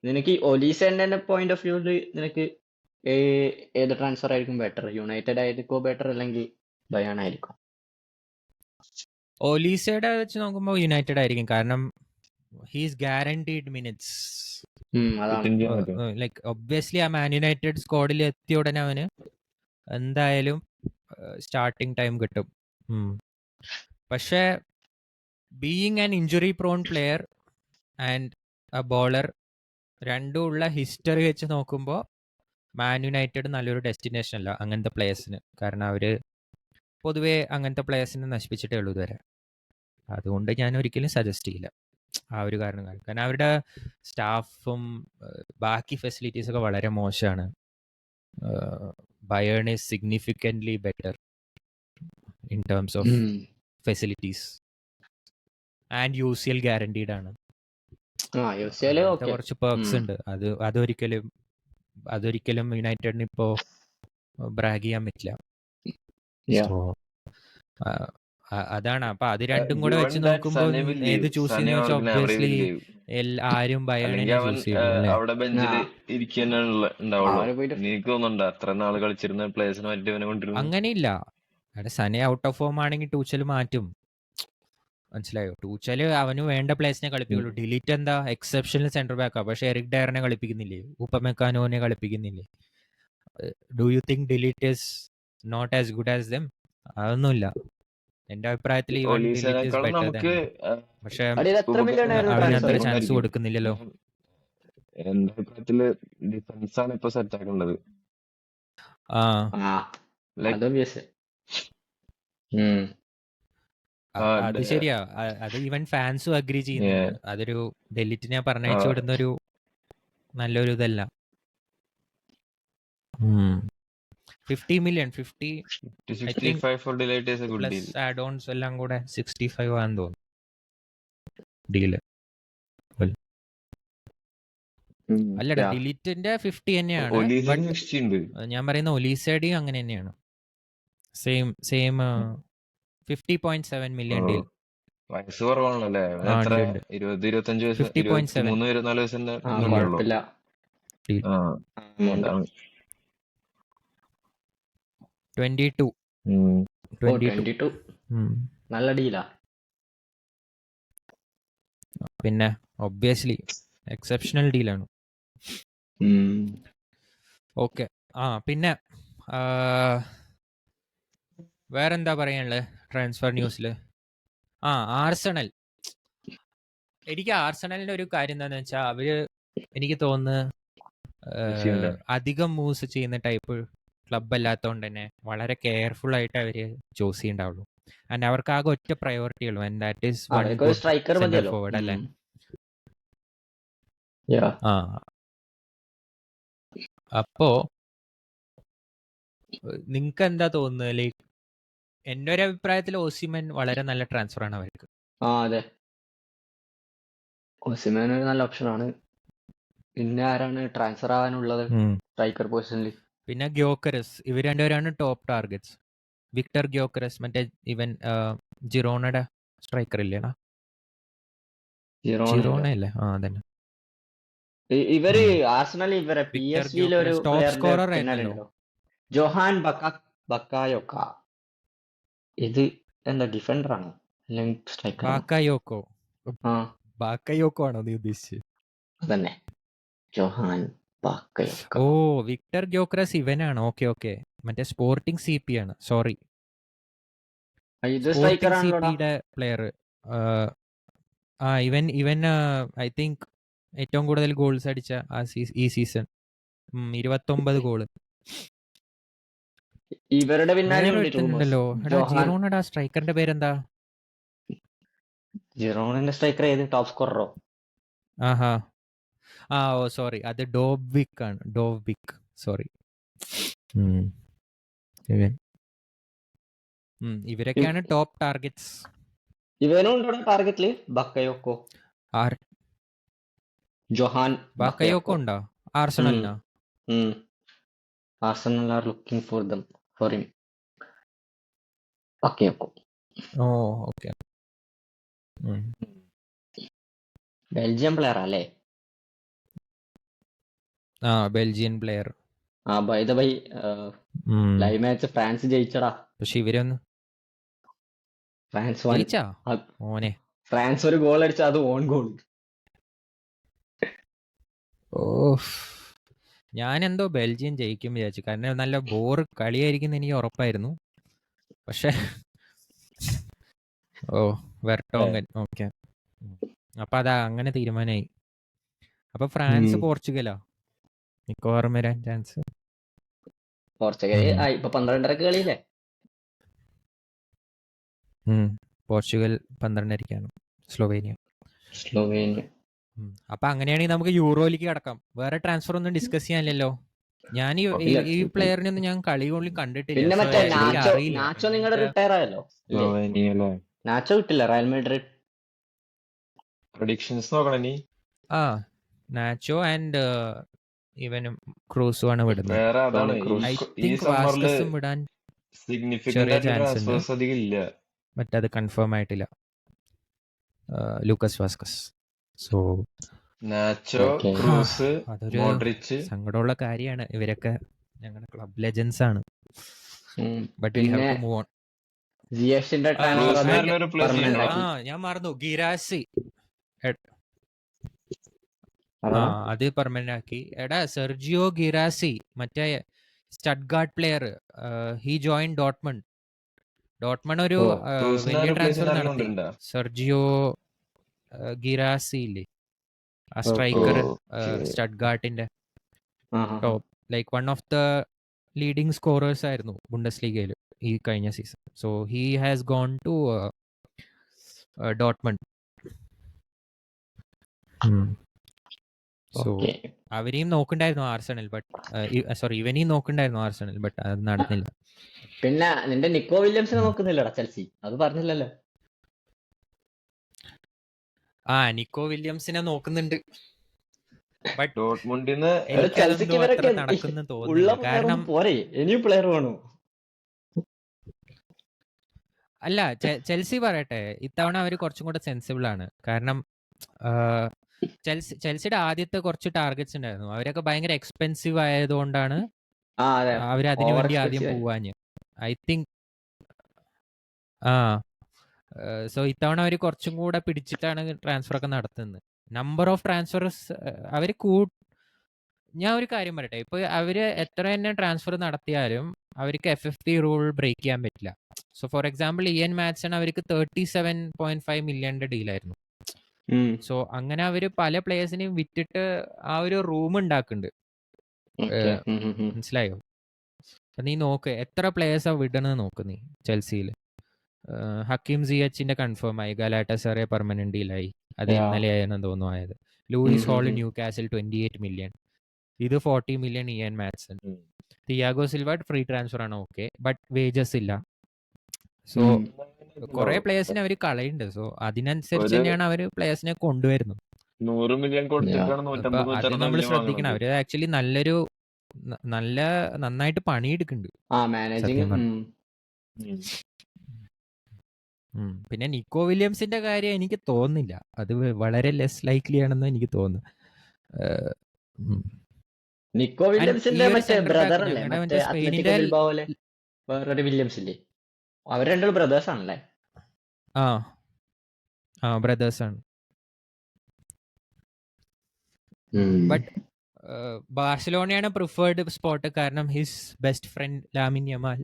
നിനക്ക് ഒലീസന്റെ പോയിന്റ് ഓഫ് വ്യൂല് നിനക്ക് ഏത് ട്രാൻസ്ഫർ ആയിരിക്കും ബെറ്റർ? യുണൈറ്റഡ് ആയിരിക്കോ ബെറ്റർ, അല്ലെങ്കിൽ ബയാൺ ആയിരിക്കും? ഒലീസയുടെ വെച്ച് നോക്കുമ്പോൾ യുണൈറ്റഡ് ആയിരിക്കും. കാരണം he's guaranteed minutes. Like obviously ആ മാൻ യുണൈറ്റഡ് സ്ക്വാഡിൽ എത്തിയ ഉടനെ അവന് എന്തായാലും സ്റ്റാർട്ടിങ് ടൈം കിട്ടും. പക്ഷേ being an injury prawn player and A bowler, രണ്ടും ഉള്ള ഹിസ്റ്ററി വെച്ച് നോക്കുമ്പോൾ മാൻ യുണൈറ്റഡ് നല്ലൊരു ഡെസ്റ്റിനേഷൻ അല്ല അങ്ങനത്തെ പ്ലേയേഴ്സിന്. കാരണം അവർ പൊതുവേ അങ്ങനത്തെ പ്ലേയേഴ്സിനെ നശിപ്പിച്ചിട്ടേ ഉള്ളൂ ഇതുവരെ. അതുകൊണ്ട് ഞാൻ ഒരിക്കലും സജസ്റ്റ് ചെയ്യില്ല ആ ഒരു കാരണം. കാരണം അവരുടെ സ്റ്റാഫും ബാക്കി ഫെസിലിറ്റീസൊക്കെ വളരെ മോശമാണ്. Bayern is significantly better in terms of facilities. And UCL guaranteed ആണ്. കുറച്ച് പെർക്സ് ഉണ്ട്. അതൊരിക്കലും യുണൈറ്റഡിന് ഇപ്പോ ബ്രാഗ് ചെയ്യാൻ പറ്റില്ല. അതാണ്. അപ്പൊ അത് രണ്ടും കൂടെ വെച്ച് നോക്കുമ്പോൾ ഏത് ചൂസ് ചെയ്യുന്ന വെച്ചാൽ ഒബ്വിയസ്ലി ആരും ബയേണിനെ ചൂസ് ചെയ്യും. അവിടെ ബെഞ്ചിൽ അങ്ങനെയില്ല. അവിടെ സനെ ഔട്ട് ഓഫ് ഫോം ആണെങ്കിൽ ടൂച്ചൽ മാറ്റും, മനസ്സിലായോ? ടൂച്ചല് അവന് വേണ്ട പ്ലേസിനെ കളിപ്പിക്കുള്ളൂ. ഡിലീറ്റ് എന്താ എക്സെപ്ഷണൽ സെന്റർ ബാക്കാ, പക്ഷെ എറിക് ഡയറിനെ കളിപ്പിക്കുന്നില്ലേ, ഉപമെക്കാനോനെ കളിപ്പിക്കുന്നില്ലേ? Do you think de Ligt is not as good as them? അതൊന്നുമില്ല. എന്റെ അഭിപ്രായത്തിൽ പക്ഷെ അവനത്ര ചാൻസ് കൊടുക്കുന്നില്ലല്ലോ. എന്റെ അഭിപ്രായത്തില് ഡിഫൻസ് ആണ് ഇപ്പൊ സെറ്റ് ആക്കേണ്ടത്. അത് ശരിയാ. അത് ഈവൻ ഫാൻസും അഗ്രി ചെയ്യുന്നുണ്ട്. അതൊരു ഡെലിറ്റിനെ പറഞ്ഞയച്ചു വിടുന്ന ഒരു നല്ലൊരു ഇതല്ല. 50 million, 65 for Delete is a good deal. Plus add-ons എല്ലാം കൂടെ 65 ആണെന്ന് തോന്നുന്നു ഡീല്. അല്ലടാ, ഡിലീറ്റിന്റെ 50 തന്നെയാണ്. ഞാൻ പറയുന്ന ഒലീസയുടെയും അങ്ങനെ തന്നെയാണ്. Same 50.7 million deal. വയസ്സ് കുറവാണല്ലേ? 20-25 വയസ്സ്, 23-24 വയസ്സിന്റെ 22. നല്ല ഡീലാ. പിന്നെ ഒബ്വിയസ്ലി എക്സെപ്ഷണൽ ഡീലാണ്. ഓക്കെ. പിന്നെ വേറെന്താ പറയാനുള്ളത് ട്രാൻസ്ഫർ ന്യൂസിൽ? ആർസണൽ. എനിക്ക് ആർസണലിന്റെ ഒരു കാര്യം എന്താണെന്ന് വെച്ചാൽ അവര് എനിക്ക് തോന്നുന്നു അധികം മൂവ്സ് ചെയ്യുന്ന ടൈപ്പ് ക്ലബ് അല്ലാത്തതുകൊണ്ട് തന്നെ വളരെ കെയർഫുൾ ആയിട്ട് അവര് ചൂസ് ചെയ്യണ്ടാവുള്ളൂ. ആൻഡ് അവർക്ക് ആകെ ഒറ്റ പ്രയോറിറ്റി ഉള്ളൂ, and that is one good striker centre മതിയല്ലോ. ഫോർവേഡ് അല്ലേ? അപ്പോ നിങ്ങക്ക് എന്താ തോന്നുന്നത്? ലൈക്ക് എന്റെ ഒരു അഭിപ്രായത്തിൽ ഓസിമൻ വളരെ നല്ല ട്രാൻസ്ഫർ ആണ് അവർക്ക്. അതെ, ഓസിമാൻ ഒരു നല്ല ഓപ്ഷനാണ്. പിന്നെ ആരാണ് ട്രാൻസ്ഫർ ആവാനുള്ളത് സ്ട്രൈക്കർ പൊസിഷനിൽ? പിന്നെ ഗ്യോക്കറസ്. ഇവർ രണ്ടുപേരാണ് ടോപ്പ് ടാർഗറ്റ്സ്. വിക്ടർ ഗ്യോക്കറസ്, മറ്റേ ഇവൻ ജിറോണയുടെ സ്ട്രൈക്കർ ഇല്ലേടാ? ജിറോണ അല്ലേ? അതന്നെ. ഇവര് ആർസണൽ ഇവരെ വിക്ടർ PSV ഒരു ഗ്യോക്കറസ് ടോപ്പ് സ്കോറർ ആയിരുന്നല്ലോ. ജോഹാൻ ബക്കായോക്ക. ഇത് എന്താ ഡിഫൻഡർ ആണോ അല്ലെങ്കിൽ സ്ട്രൈക്കർ? ബാക്കയോക്കോ. ബാക്കയോക്കോ ആണോ നീ ഉദ്ദേശിച്ചത്? അതന്നെ, ജോഹാൻ ബാക്കയോക്ക. ഓ, വിക്ടർ ഗ്യോക്കറസ് ഇവനാണ്. ഓക്കെ ഓക്കെ, മറ്റേ സ്പോർട്ടിംഗ് CP ആണ്. സോറി, ഇത് സ്ട്രൈക്കർ സ്പോർട്ടിംഗ് ആണല്ലോടാ. CPയുടെ പ്ലെയർ. ഇവൻ ഐ തിങ്ക് ഏറ്റവും കൂടുതൽ ഗോൾസ് അടിച്ച ഈ സീസൺ 29 ഗോള്. ഇവരുടെ പിന്നാലെ ഉണ്ടല്ലോ. ജിറോണയുടെ സ്ട്രൈക്കറിന്റെ പേരെന്താ? ജിറോണിന്റെ സ്ട്രൈക്കർ ഏത്? ടോപ്പ് സ്കോററോ? ഓ സോറി, അത് ഡോബ്വിക് ആണ്. Dovbyk, sorry. ഇവരൊക്കെയാണ് ടോപ്പ് ടാർഗറ്റ്സ്. ഇവനും ഉണ്ടോ ടാർഗറ്റില്? ബക്കയോക്കോ, ജോഹാൻ ബാക്കയോക്കോ ഉണ്ടോ ആർസണലിനാ? Arsenal are looking for him. Bakayoko. Oh okay. Belgium player അല്ലേ? Belgian player. By the by, live match France ജയിച്ചടാ. പക്ഷെ ഇവരൊന്ന് ഫ്രാൻസ് ഒരു ഗോൾ അടിച്ച അത് ഓൺ ഗോൾ. ഞാനെന്തോ ബെൽജിയം ജയിക്കും വിചാരിച്ചു, കാരണം നല്ല ബോർ കളിയായിരിക്കും എനിക്ക് ഉറപ്പായിരുന്നു. പക്ഷെ വെർട്ടോങ്കൻ. ഓക്കെ, അപ്പൊ അതാ അങ്ങനെ തീരുമാനമായി. അപ്പൊ ഫ്രാൻസ് പോർച്ചുഗലാ മിക്കവാറും വരാൻ ചാൻസ്. പോർച്ചുഗൽ ഇപ്പൊ 12:30 കളിയില്ലേ? Portugal 12:30-ക്കാണ് Slovenia. അപ്പൊ അങ്ങനെയാണെങ്കിൽ നമുക്ക് യൂറോയിലേക്ക് കടക്കാം. വേറെ ട്രാൻസ്ഫർ ഒന്നും ഡിസ്കസ് ചെയ്യാനില്ലല്ലോ. ഞാൻ ഈ പ്ലെയറിനെ ഒന്നും ഞാൻ കളി കൊള്ളി കണ്ടിട്ടില്ല. പിന്നെ മറ്റേ നാച്ചോ നിങ്ങളുടെ റിട്ടയർ ആയല്ലോ. നാച്ചോ കിട്ടില്ല റയൽ മാഡ്രിഡ്. പ്രഡിക്ഷൻസ് നോക്കണം നീ. നാച്ചോ ആൻഡ് ഇവനും ക്രൂസും ആണ് വിടുന്നത്. വേറെ അതാണ് ഐ തിങ്ക് വാസ്കസും വിടാൻ ചെറിയ ചാൻസ് ഉണ്ട്. മറ്റേ അത് കൺഫേം ആയിട്ടില്ല, Lucas Vazquez. So Nacho, Kroos, അതൊരു മോഡ്രിച്ച് സങ്കടമുള്ള കാര്യമാണ്. ഇവരൊക്കെ ഞങ്ങളുടെ ക്ലബ് ലെജൻസ് ആണ്. But we have to move on. ഞാൻ മറന്നു, ഗിരാസി. അത് പെർമനന്റ് ആക്കി. എടാ, സെർജിയോ ഗിരാസി, മറ്റേ Stuttgart player, he join Dortmund ഒരു വലിയ ട്രാൻസ്ഫർ നടത്തി. സെർജിയോ ഗിരാസി ഇല്ലേ, ആ സ്ട്രൈക്കർ, സ്റ്റഡ്ഗാർഡിന്റെ top, like one of the leading scorers ആയിരുന്നു ബുണ്ടസ്ലീഗയിൽ ഈ കഴിഞ്ഞ season. So he has gone to Dortmund. So അവരെയും നോക്കണ്ടായിരുന്നു ആർസണൽ, ബട്ട് സോറി ഇവനെയും നോക്കണ്ടായിരുന്നു ആർസണൽ, ബട്ട് അത് നടന്നില്ല. പിന്നെ നിന്റെ നിക്കോ വില്യംസിനെ നോക്കുന്നില്ലടാ ചെൽസി? അത് പറഞ്ഞില്ലല്ലോ. നിക്കോ വില്യംസിനെ നോക്കുന്നുണ്ട്, ബട്ട് നടക്കുന്ന തോന്നുന്നു. കാരണം പോരെ, ഇനിയും പ്ലെയർ വേണോ? അല്ല, ചെൽസി പറയട്ടെ, ഇത്തവണ അവർ കുറച്ചും കൂടെ സെൻസിബിൾ ആണ്. കാരണം ചെൽസിയുടെ ആദ്യത്തെ കുറച്ച് ടാർഗറ്റ്സ് ഉണ്ടായിരുന്നു, അവരൊക്കെ ഭയങ്കര എക്സ്പെൻസീവ് ആയതുകൊണ്ടാണ് അവർ അതിനു വേണ്ടി ആദ്യം പോവാഞ്ഞ്. ഐ തിങ്ക് സോ ഇത്തവണ അവർ കുറച്ചും കൂടെ പിടിച്ചിട്ടാണ് ട്രാൻസ്ഫർ ഒക്കെ നടത്തുന്നത്. നമ്പർ ഓഫ് ട്രാൻസ്ഫേഴ്സ് അവർ ഞാൻ ഒരു കാര്യം പറയട്ടെ, ഇപ്പൊ അവര് എത്ര തന്നെ ട്രാൻസ്ഫർ നടത്തിയാലും അവർക്ക് FFP റൂൾ ബ്രേക്ക് ചെയ്യാൻ പറ്റില്ല. സോ ഫോർ എക്സാമ്പിൾ ഇയൻ മാത്സൺ അവർക്ക് 37.5 മില്യന്റെ ഡീലായിരുന്നു. സോ അങ്ങനെ അവര് പല പ്ലേയേഴ്സിനെയും വിറ്റിട്ട് ആ ഒരു റൂം ഉണ്ടാക്കുന്നുണ്ട്. മനസ്സിലായോ? നീ നോക്ക് എത്ര പ്ലേയേഴ്സാ വിടണെന്ന് നോക്ക് നീ ചെൽസിയിൽ. ഹക്കീം സിയച്ചിന്റെ കൺഫേം ആയി, ഗലാറ്റസറെ പെർമനന്റ് ഡീലായി, അത് ഇന്നലെ ആയെന്ന് തോന്നുന്നു ആയത്. Lewis Hall Newcastle 28 million, ഇത് 40 million Ian Maatsen. Thiago Silva free transfer ആണ്, ഓക്കെ, ബട്ട് വേജസ് ഇല്ല. സോ കുറെ പ്ലേയേഴ്സിനെ അവർ കളയുന്നുണ്ട്. സോ അതിനനുസരിച്ച് തന്നെയാണ് അവർ പ്ലേയേഴ്സിനെ കൊണ്ടുവരുന്നത്. 100 മില്യൺ കൊടുത്തിട്ടാണ് അപ്പൊ അത് നമ്മൾ ശ്രദ്ധിക്കണം. അവര് ആക്ച്വലി നന്നായിട്ട് പണിയെടുക്കുന്നുണ്ട്. സത്യം പറഞ്ഞാ. പിന്നെ നിക്കോ വില്യംസിന്റെ കാര്യം എനിക്ക് തോന്നുന്നില്ല, അത് വളരെ ലെസ് ലൈക്ലി ആണെന്ന് എനിക്ക് തോന്നുന്നു. നിക്കോ വില്യംസിന്റെ മറ്റേ ബ്രദർ അല്ലേ, മറ്റേ അത്ലറ്റിക്കോ ബിൽബാവോലെ വേറൊരു വില്യംസ് ഇല്ലേ, അവർ രണ്ടും ബ്രദേഴ്സ് ആണല്ലേ? ആ ബ്രദേഴ്സ് ആണ്. ബട്ട് ബാർസലോണയാണ് പ്രിഫേർഡ് സ്പോട്ട്, കാരണം his best friend Lamine Yamal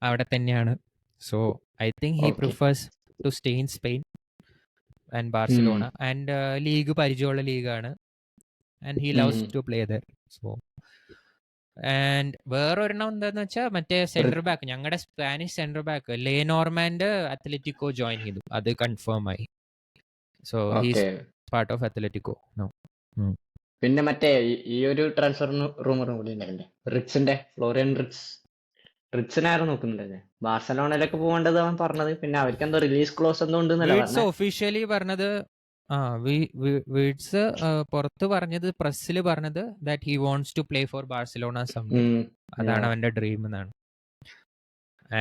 അവിടെ തന്നെയാണ്. So I think he prefers to stay in Spain and Barcelona. And league പരിചയമുള്ള ലീഗാണ്, and he loves to play there. So and വേറൊരെണ്ണം എന്താന്ന് വെച്ചാൽ മറ്റേ സെന്റർ ബാക്ക്, ഞങ്ങളുടെ Spanish centre back Le Normand Atletico join ചെയ്തു, അത് കൺഫേം ആയി. So he's part of Atletico no. പിന്നെ മറ്റേ ഈ ഒരു ട്രാൻസ്ഫർ റൂമറും കൂടി ഉണ്ടായില്ലേ, ഫ്ലോറിയൻ റിറ്റ്സിനായിരുന്നു നോക്കുന്നുണ്ടല്ലേ, ബാർസലോണയിലൊക്കെ പോകേണ്ടത് അവൻ പറഞ്ഞത്. പിന്നെ അവർക്ക് എന്തോ റിലീസ് ക്ലോസ് എന്തോ ഉണ്ടെന്നല്ല ഒഫീഷ്യലി പറഞ്ഞത്. വീഡ്സ് പുറത്ത് പറഞ്ഞത്, പ്രസ്സിൽ പറഞ്ഞത് that he wants to play for Barcelona someday, അതാണ് അവന്റെ ഡ്രീം എന്നാണ്.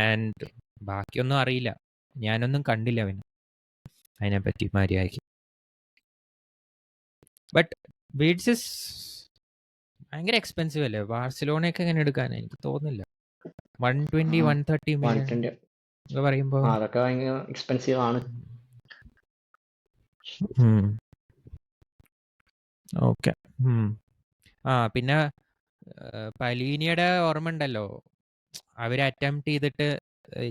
ആൻഡ് ബാക്കിയൊന്നും അറിയില്ല, ഞാനൊന്നും കണ്ടില്ല അവന് അതിനെപ്പറ്റി മര്യാദയ്ക്ക്. ബട്ട് വീഡ്സ് ഇസ് ഭയങ്കര എക്സ്പെൻസീവ് അല്ലേ, ബാർസലോണയൊക്കെ എങ്ങനെ എടുക്കാൻ എനിക്ക് തോന്നുന്നില്ല. 120-130 മില്യൺ പറയുമ്പോ അതൊക്കെ ഭയങ്കര എക്സ്പെൻസീവ് ആണ്. ഓക്കെ. പിന്നെ പലീനിയുടെ ഓർമ്മ ഉണ്ടല്ലോ, അവര് അറ്റംപ്റ്റ് ചെയ്തിട്ട്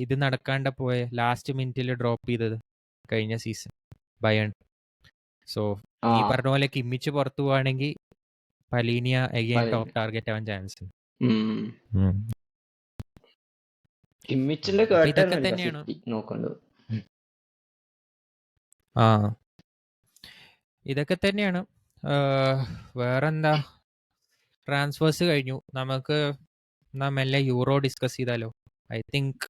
ഇത് നടക്കാണ്ട് പോയ ലാസ്റ്റ് മിനിറ്റിൽ ഡ്രോപ്പ് ചെയ്തത് കഴിഞ്ഞ സീസൺ ബയൺ. സോ ഈ പറഞ്ഞ പോലെ കിമ്മിച്ച് പുറത്തു പോവാണെങ്കിൽ പലീനിയ അഗൈൻ ടോപ്പ് ടാർഗറ്റ് ആവാൻ ചാൻസ്. ഇതൊക്കെ തന്നെയാണ്. ഇതൊക്കെ തന്നെയാണ്. വേറെന്താ, ട്രാൻസ്ഫേഴ്സ് കഴിഞ്ഞു. നമുക്ക് മെല്ലെ യൂറോ ഡിസ്കസ് ചെയ്താലോ? ഐ തിങ്ക്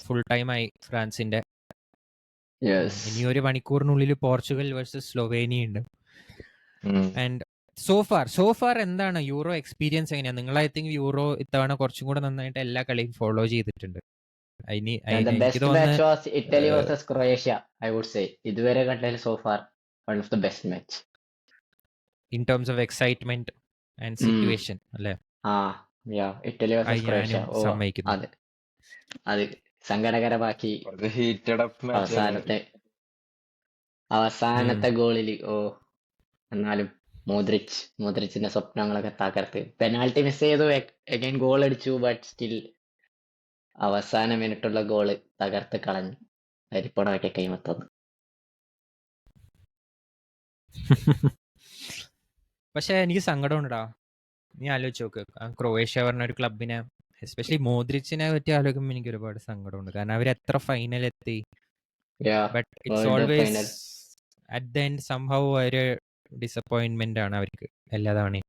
ഫുൾ ടൈം ആയി ഫ്രാൻസിന്റെ. ഇനി ഒരു മണിക്കൂറിനുള്ളിൽ പോർച്ചുഗൽ വേഴ്സസ് സ്ലൊവേനിയ ഉണ്ട്. ആൻഡ് സോ ഫാർ എന്താണ് യൂറോ എക്സ്പീരിയൻസ് എങ്ങനെയാണ്? നിങ്ങൾ ഐ തിങ്ക് യൂറോ ഇത്തവണ കുറച്ചും കൂടെ നന്നായിട്ട് എല്ലാ കളിയും ഫോളോ ചെയ്തിട്ടുണ്ട്. Italy versus Croatia I would say ഇതുവരെ കണ്ടതിൽ so far one of the best match in terms of excitement and situation അല്ലേ? ഇറ്റലി വേഴ്സസ് ക്രൊയേഷ്യ അതെ, അത് സങ്കടകരമാക്കി. അവസാനത്തെ ഗോളിൽ എന്നാലും മോദ്രിച്ചിന്റെ സ്വപ്നങ്ങളൊക്കെ തകർത്ത്, പെനാൽറ്റി മിസ് ചെയ്തു, അഗൈൻ ഗോൾ അടിച്ചു, ബട്ട് സ്റ്റിൽ അവസാന മിനിറ്റുള്ള ഗോള് തകർത്ത് കളഞ്ഞു, അരിപ്പണമൊക്കെ കൈമത്തുന്നു. പക്ഷെ എനിക്ക് സങ്കടം ഉണ്ടാ, നീ ആലോചിച്ച് നോക്ക്, ക്രൊയേഷ്യ പറഞ്ഞ ഒരു ക്ലബിനെ, എസ്പെഷ്യലി മോദ്രിച്ചിനെ പറ്റി ആലോചിക്കുമ്പോൾ എനിക്ക് ഒരുപാട് സങ്കടമുണ്ട്. കാരണം അവർ എത്ര ഫൈനൽ എത്തി, but it's always at the end somehow ഒരു ഡിസപ്പോയിന്റ്മെന്റ് ആണ് അവർക്ക് എല്ലാ തവണയും.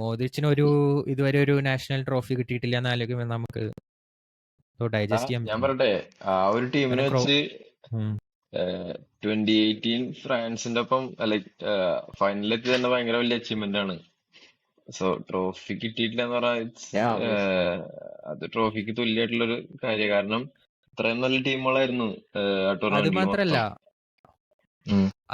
മോദിച്ചിന് ഇതുവരെ ഒരു നാഷണൽ ട്രോഫി കിട്ടിയിട്ടില്ല എന്ന് ആലോചിക്കുമ്പോൾ നമുക്ക് ഡൈജസ്റ്റ് ചെയ്യാൻ. ഞാൻ പറയട്ടെ, ആ ഒരു ടീമിനെ വെച്ച് 2018 ഫ്രാൻസിന്റെ ഒപ്പം ലൈക് ഫൈനലിലെത്തി തന്നെ ഭയങ്കര വലിയ അച്ചീവ്മെന്റ് ആണ്. സോ ട്രോഫി കിട്ടിയിട്ടില്ല എന്ന് പറഞ്ഞാൽ അത് ട്രോഫിക്ക് തുല്യമായിട്ടുള്ളൊരു കാര്യം. കാരണം ഇത്രയും നല്ല ടീമുകളായിരുന്നു.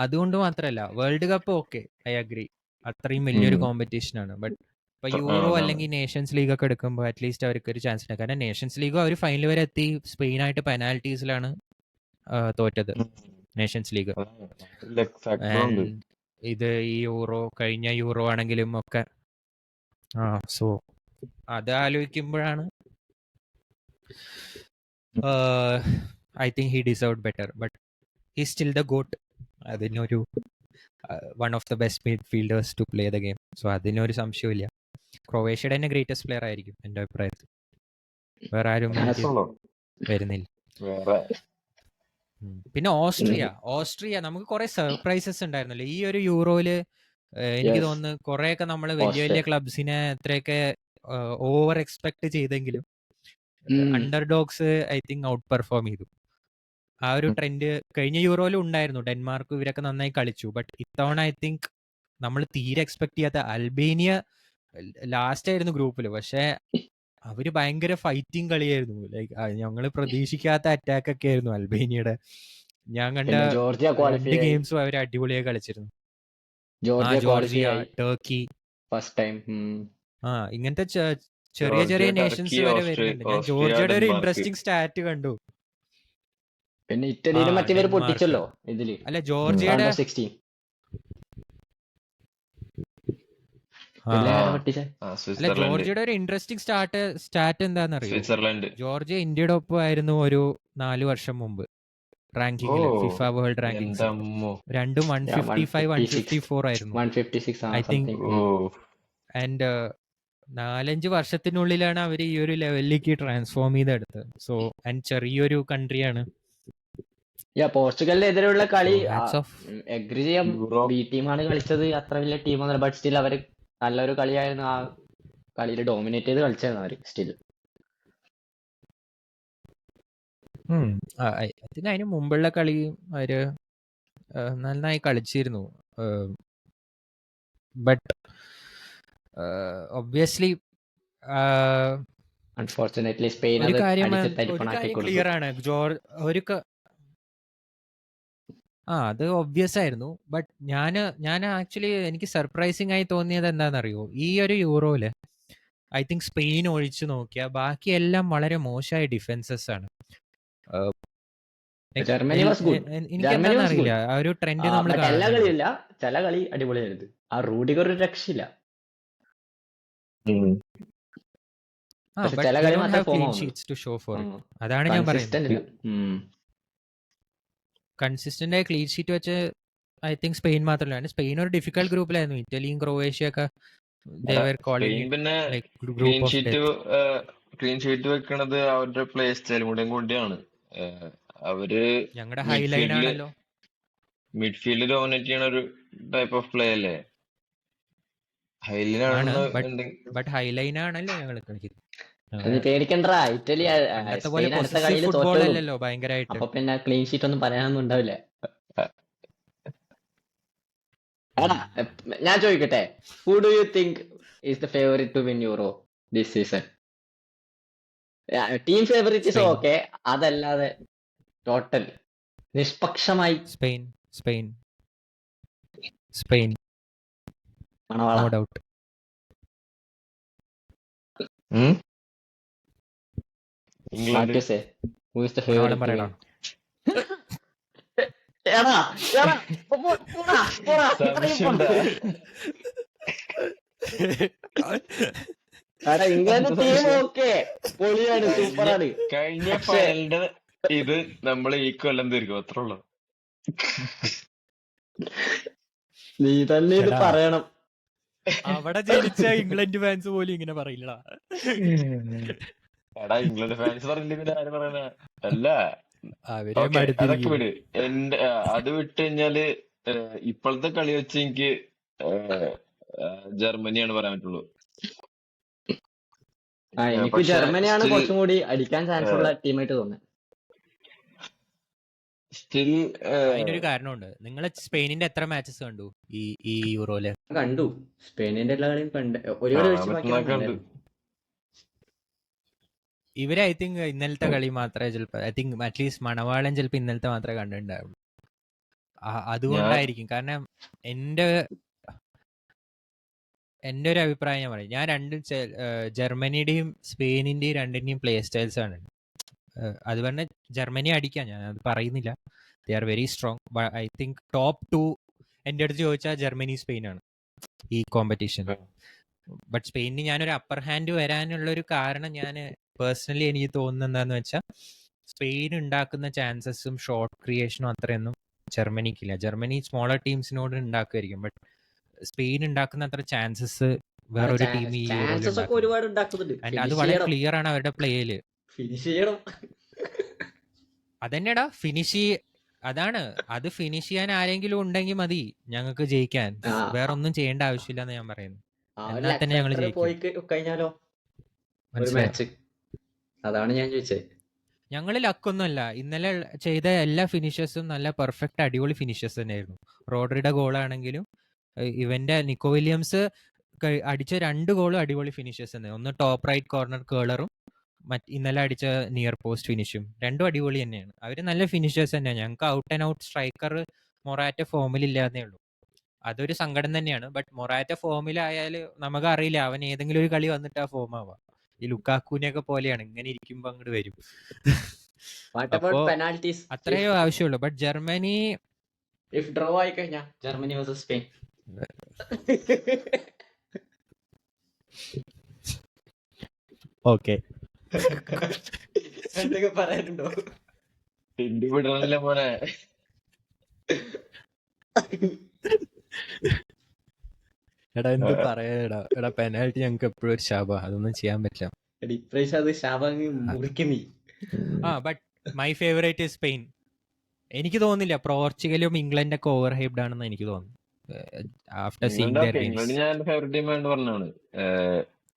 അതുകൊണ്ട് മാത്രല്ല world cup okay, I agree, അത്രയും വലിയൊരു കോമ്പറ്റീഷൻ ആണ്. ബട്ട് ഇപ്പൊ യൂറോ അല്ലെങ്കിൽ നേഷൻസ് ലീഗ് ഒക്കെ എടുക്കുമ്പോൾ അറ്റ്ലീസ്റ്റ് അവർക്ക് ഒരു ചാൻസ് ഉണ്ട്. കാരണം നേഷൻസ് ലീഗും അവർ ഫൈനൽ വരെ എത്തി, സ്പെയിനായിട്ട് പെനാൽറ്റീസിലാണ് തോറ്റത് നേഷൻസ് ലീഗ്. ആൻഡ് ഇത് ഈ യൂറോ, കഴിഞ്ഞ യൂറോ ആണെങ്കിലും ഒക്കെ സോ അത് ആലോചിക്കുമ്പോഴാണ് I think he deserved better, but he still the goat. അതിനൊരു one of the best midfielders to play the game. So അതിനൊരു സംശയമില്ല. ക്രൊയേഷ്യയുടെ തന്നെ ഗ്രേറ്റസ്റ്റ് പ്ലെയർ ആയിരിക്കും എൻ്റെ അഭിപ്രായത്തിൽ. വേറെ ആരും എനിക്ക് വരുന്നില്ല. പിന്നെ ഓസ്ട്രിയ നമുക്ക് കുറെ സർപ്രൈസസ് ഉണ്ടായിരുന്നല്ലോ ഈ ഒരു യൂറോയില്. എനിക്ക് തോന്നുന്നു കുറെയൊക്കെ നമ്മൾ വലിയ വലിയ ക്ലബ്സിനെ എത്രയൊക്കെ ഓവർ എക്സ്പെക്ട് ചെയ്തെങ്കിലും അണ്ടർഡോഗ്സ് ഐ തിങ്ക് ഔട്ട് പെർഫോം ചെയ്തു. ആ ഒരു ട്രെൻഡ് കഴിഞ്ഞ യൂറോയിലും ഉണ്ടായിരുന്നു. ഡെൻമാർക്ക് ഇവരൊക്കെ നന്നായി കളിച്ചു. ബട്ട് ഇത്തവണ ഐ തിങ്ക് നമ്മൾ തീരെ എക്സ്പെക്ട് ചെയ്യാത്ത അൽബേനിയ ലാസ്റ്റ് ആയിരുന്നു ഗ്രൂപ്പിൽ. പക്ഷെ അവര് ഭയങ്കര ഫൈറ്റിംഗ് കളിയായിരുന്നു. ലൈക്ക് ഞങ്ങള് പ്രതീക്ഷിക്കാത്ത അറ്റാക്ക് ഒക്കെ ആയിരുന്നു അൽബേനിയയുടെ. ഞാൻ കണ്ട രണ്ട് ഗെയിംസും അവർ അടിപൊളിയായി കളിച്ചിരുന്നു. Georgia, Turkey first time. ഇങ്ങനത്തെ ചെറിയ ചെറിയ നേഷൻസ് വരെ വരുന്നുണ്ട്. ഞാൻ ജോർജിയയുടെ ഒരു ഇൻട്രസ്റ്റിംഗ് സ്റ്റാറ്റ് കണ്ടു. പിന്നെ ഇറ്റലിയിലും മറ്റേ പൊട്ടിച്ചല്ലോ ഇതില്. അല്ല ജോർജിയയുടെ ജോർജിയയുടെ ഒരു ഇൻട്രസ്റ്റിംഗ് സ്റ്റാറ്റ് എന്താണെന്നറിയോ? ജോർജിയ ഇന്ത്യയുടെ ഒപ്പമായിരുന്നു ഒരു 4 വർഷം മുമ്പ് റാങ്കിങ്ങിൽ, ഫിഫ വേൾഡ് റാങ്കിങ്സ്. രണ്ടും 155, 154 ആയിരുന്നു ഐ തിങ്ക്. ആൻഡ് 4-5 വർഷത്തിനുള്ളിലാണ് അവർ ഈ ഒരു ലെവലിലേക്ക് ട്രാൻസ്ഫോം ചെയ്തെടുത്തത്. സോ ആൻഡ് ചെറിയൊരു കൺട്രിയാണ്. പോർച്ചുഗലിനെതിരെയുള്ള കളി എഗ്രി ചെയ്യാം. ബി ടീമാണ് കളിച്ചത്, അത്ര വലിയ ടീമൊന്നുമല്ല. ബട്ട് സ്റ്റിൽ അവര് നല്ലൊരു കളിയായിരുന്നു. ആ കളിയിൽ ഡോമിനേറ്റ് ചെയ്ത് കളിച്ചായിരുന്നു അവര് സ്റ്റിൽ. അതിന് മുമ്പുള്ള കളി അവര് നന്നായി കളിച്ചിരുന്നു. ബട്ട് ഒബ്വിയസ്ലി അൺഫോർച്ചുനേറ്റ്ലി സ്പെയിൻ ഒരു കാര്യം ക്ലിയർ ആണ്. അത് ഒബ്വിയസ് ആയിരുന്നു. ബട്ട് ഞാൻ ആക്ച്വലി എനിക്ക് സർപ്രൈസിങ് ആയി തോന്നിയത് എന്താണെന്നറിയോ? ഈ ഒരു യൂറോയില് ഐ തിങ്ക് സ്പെയിൻ ഒഴിച്ചു നോക്കിയാൽ ബാക്കിയെല്ലാം വളരെ മോശമായ ഡിഫൻസസ് ആണ്. എനിക്കെന്താണെന്നറിയില്ല, ആ ഒരു ട്രെൻഡ് നമ്മൾ ചില കളി അടിപൊളിയായിരുന്നു. ആ റൂഡിഗർ ഒരു രക്ഷയില്ല. അതാണ് ഞാൻ പറയുന്നത്. കൺസിസ്റ്റന്റ് ആയ ക്ലീൻ ഷീറ്റ് വെച്ച് ഐ തിങ്ക് സ്പെയിൻ മാത്രമല്ല, സ്പെയിൻ ഒരു ഡിഫിക്കൽട്ട് ഗ്രൂപ്പിലായിരുന്നു. ഇറ്റലിയും ക്രൊയേഷ്യ ഒക്കെ പിന്നെ ക്ലീൻ ഷീറ്റ് വെക്കണത് അവരുടെ പ്ലേ സ്റ്റൈലും കൂടിയാണ്. അവര് ഞങ്ങളുടെ ഹൈലൈൻ ആണല്ലോ, മിഡ്ഫീൽഡ് ഡോമിനേറ്റ് ചെയ്യണ ഒരു ടൈപ്പ് ഓഫ് പ്ലേ അല്ലേ ഹൈലൈൻ? ബട്ട് ഹൈലൈൻ ആണല്ലോ ഞങ്ങൾ കളിക്കുന്നത്. പേടിക്കണ്ട, ഇറ്റലി അടുത്ത കളിയിൽ തോറ്റല്ലോ ഭയങ്കരമായിട്ട്. അപ്പൊ പിന്നെ ക്ലീൻ ഷീറ്റ് ഒന്നും പറയാനൊന്നും ഉണ്ടാവില്ല. ഞാൻ ചോദിക്കട്ടെ, who do you think is the favourite to win Euro this season? Team favourite okay, അതല്ലാതെ ടോട്ടൽ നിഷ്പക്ഷമായി. Spain no doubt. Who is the favorite? England team okay, പൊളിയാണ്, സൂപ്പറാണ്. കഴിഞ്ഞ ഫൈനലിന്റെ ഇത് നമ്മൾ ഈ കൊല്ലം തീർക്കും, അത്ര ഉള്ളു. നീ തന്നെ ഇത് പറയണം. അവിടെ ജനിച്ച ഇംഗ്ലണ്ട് ഫാൻസ് പോലും ഇങ്ങനെ പറയില്ല. എടാ ഇംഗ്ലണ്ട് ഫാൻസ് പറഞ്ഞില്ല പിന്നെ ആര് പറയണ? അല്ല അതൊക്കെ വിട്. അത് വിട്ട് കഴിഞ്ഞാല് ഇപ്പോഴത്തെ കളി വെച്ച് എനിക്ക് ജർമ്മനിയാണ് പറയാൻ പറ്റുള്ളൂ. എനിക്ക് ജർമ്മനിയാണ് കുറച്ചും കൂടി അടിക്കാൻ ചാൻസ് ഉള്ള ടീമായിട്ട് തോന്നുന്നത്. സ്റ്റിൽ അതിനൊരു കാരണമുണ്ട്. നിങ്ങൾ സ്പെയിനിന്റെ എത്ര മാച്ചസ് കണ്ടു ഈ യൂറോയില്? കണ്ടു, സ്പെയിനിന്റെ എല്ലാ കളിയും കണ്ടു. ഇവര് ഐ തിങ്ക് ഇന്നലത്തെ കളി മാത്രമേ ചിലപ്പോ, ഐ തിങ്ക് അറ്റ്ലീസ്റ്റ് മണവാളൻ ചിലപ്പോ ഇന്നലത്തെ മാത്രമേ കണ്ടിട്ടുണ്ടാവുള്ളൂ. അതുകൊണ്ടായിരിക്കും. കാരണം എന്റെ എൻ്റെ ഒരു അഭിപ്രായം ഞാൻ പറയും. ഞാൻ രണ്ടും ജർമ്മനിയുടെയും സ്പെയിനിന്റെയും രണ്ടിന്റെയും പ്ലേ സ്റ്റൈൽസ് ആണ്. അത് പറഞ്ഞ ജർമ്മനി അടിക്കാം, ഞാൻ അത് പറയുന്നില്ല. They are very strong. I think top 2 എൻ്റെ അടുത്ത് ചോദിച്ചാൽ ജർമ്മനി സ്പെയിനാണ് ഈ കോമ്പറ്റീഷൻ. ബട്ട് സ്പെയിനിന് ഞാനൊരു അപ്പർ ഹാൻഡ് വരാനുള്ള ഒരു കാരണം ഞാൻ പേഴ്സണലി എനിക്ക് തോന്നുന്നത് എന്താണെന്ന് വെച്ചാൽ, സ്പെയിൻ ഉണ്ടാക്കുന്ന ചാൻസസും ഷോട്ട് ക്രിയേഷനും അത്രയൊന്നും ജർമ്മനിക്കില്ല. ജർമ്മനി സ്മോളർ ടീംസിനോട് ഉണ്ടാക്കുമായിരിക്കും, ബട്ട് സ്പെയിൻ ഉണ്ടാക്കുന്ന അത്ര ചാൻസസ് വേറൊരു ടീം ഈ യൂറോയിൽ ചാൻസസ് ഒക്കെ ഉണ്ടാക്കുന്നില്ല. ഒരുപാട് ഉണ്ടാക്കുന്നുണ്ട്. അത് ഫിനിഷ് വളരെ ചെയ്യണം, ക്ലിയർ ആണ് അവരുടെ പ്ലേയില്. ഫിനിഷ് ചെയ്യണം. അതന്നെടാ ഫിനിഷ്. അതാണ്, അത് ഫിനിഷ് ചെയ്യാൻ ആരെങ്കിലും ഉണ്ടെങ്കിൽ മതി ഞങ്ങൾക്ക് ജയിക്കാൻ. ആ, വേറെ ഒന്നും ചെയ്യേണ്ട ആവശ്യമില്ല എന്ന് ഞാൻ പറയുന്നു. ആ ഒരു എന്നാൽ തന്നെ ഞങ്ങൾ ലക്ക് ജയിക്കും. പോയി കഴിഞ്ഞാലോ ഒരു മനസ്സിലായോ? മാച്ച്. അതാണ് ഞാൻ ചോദിച്ചത്. ഞങ്ങൾ ലക്കൊന്നുമല്ല. ഇന്നലെ ചെയ്ത എല്ലാ ഫിനിഷേഴ്സും നല്ല പെർഫെക്റ്റ് അടിപൊളി ഫിനിഷേഴ്സ് തന്നെയായിരുന്നു. റോഡ്രിയുടെ ഗോളാണെങ്കിലും ഇവന്റെ നിക്കോ വില്യംസ് അടിച്ച 2 ഗോളും അടിപൊളി ഫിനിഷേഴ്സ് തന്നെ. ഒന്ന് ടോപ്പ് റൈറ്റ് കോർണർ കേളറും ഇന്നലെ അടിച്ച നിയർ പോസ്റ്റ് ഫിനിഷും രണ്ടും അടിപൊളി തന്നെയാണ്. അവര് നല്ല ഫിനിഷേഴ്സ് തന്നെയാണ്. ഞങ്ങൾക്ക് out and out striker Morata ഫോമിൽ ഇല്ലാന്നേ ഉള്ളൂ. അതൊരു സങ്കടം തന്നെയാണ്. ബട്ട് മൊറാറ്റ ഫോമിലായാൽ നമുക്ക് അറിയില്ല, അവൻ ഏതെങ്കിലും ഒരു കളി വന്നിട്ട് ആ ഫോം ആവാം. ഈ ലുക്കാക്കൂനെയൊക്കെ പോലെയാണ്, ഇങ്ങനെ ഇരിക്കുമ്പോ അങ്ങോട്ട് വരും. വാട്ട് അപ്പോ അബൌട്ട് പെനാൽറ്റീസ്? അത്രയേ ആവശ്യമുള്ളൂ. ബട്ട് ജർമ്മനി ഇഫ് ഡ്രോ ആയി കഴിഞ്ഞാ ജർമ്മനി വേഴ്സസ് സ്പെയിൻ ഓക്കെ. എന്തൊക്കെ പറയാനുണ്ടോ? ടിൻഡി വിടണല്ലേ മോനെ. എടാ എന്ത് പറയാടാ. എടാ പെനാൽറ്റി ഞങ്ങൾക്ക് എപ്പോഴും ഒരു ശാപ, അതൊന്നും ചെയ്യാൻ പറ്റില്ല. ഇപ്രാവശ്യം അത് ശാപങ്ങി മുറിക്കുന്നീ. But my favourite is Spain. എനിക്ക് തോന്നുന്നില്ല പോർച്ചുഗലും ഇംഗ്ലണ്ടൊക്കെ ഓവർ ഹൈപ്ഡ് ആണെന്ന് എനിക്ക് തോന്നുന്നു. After seeing their England games ഞാൻ ഫേവറേറ്റ് ടീം ആയിട്ട് പറഞ്ഞാണ്.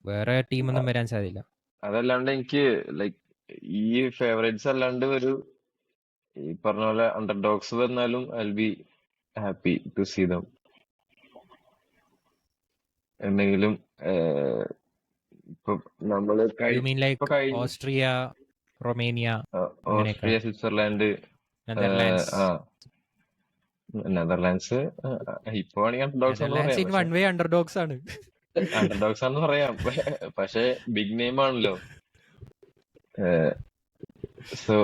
വേറെ ടീമൊന്നും വരാൻ സാധ്യല്ല. അതല്ലാണ്ട് എനിക്ക് ലൈക്ക് ഈ ഫേവറേറ്റ്സ് അല്ലാണ്ട് ഒരു ഈ പറഞ്ഞ പോലെ അണ്ടർ ഡോഗ്സ് വന്നാലും I will be happy to see them. എന്തെങ്കിലും ഇപ്പൊ നമ്മള് യു മീൻ ലൈക്ക് ഇപ്പൊ കഴിഞ്ഞ ഓസ്ട്രിയ, റൊമേനിയ, അങ്ങനെയൊക്കെ? Austria, Switzerland, Netherlands. നെതർലാൻഡ്സ് ഇപ്പൊ വേണമെങ്കിൽ അണ്ടർഡോഗ്സ് ആണെന്ന് നെതർലാൻഡ്സ് ഇൻ വൺ പറയാം. വേ അണ്ടർഡോഗ്സ് ആണ്. അണ്ടർഡോഗ്സ് ആണെന്ന് പറയാം, പക്ഷെ ബിഗ് നെയിം ആണല്ലോ. സോ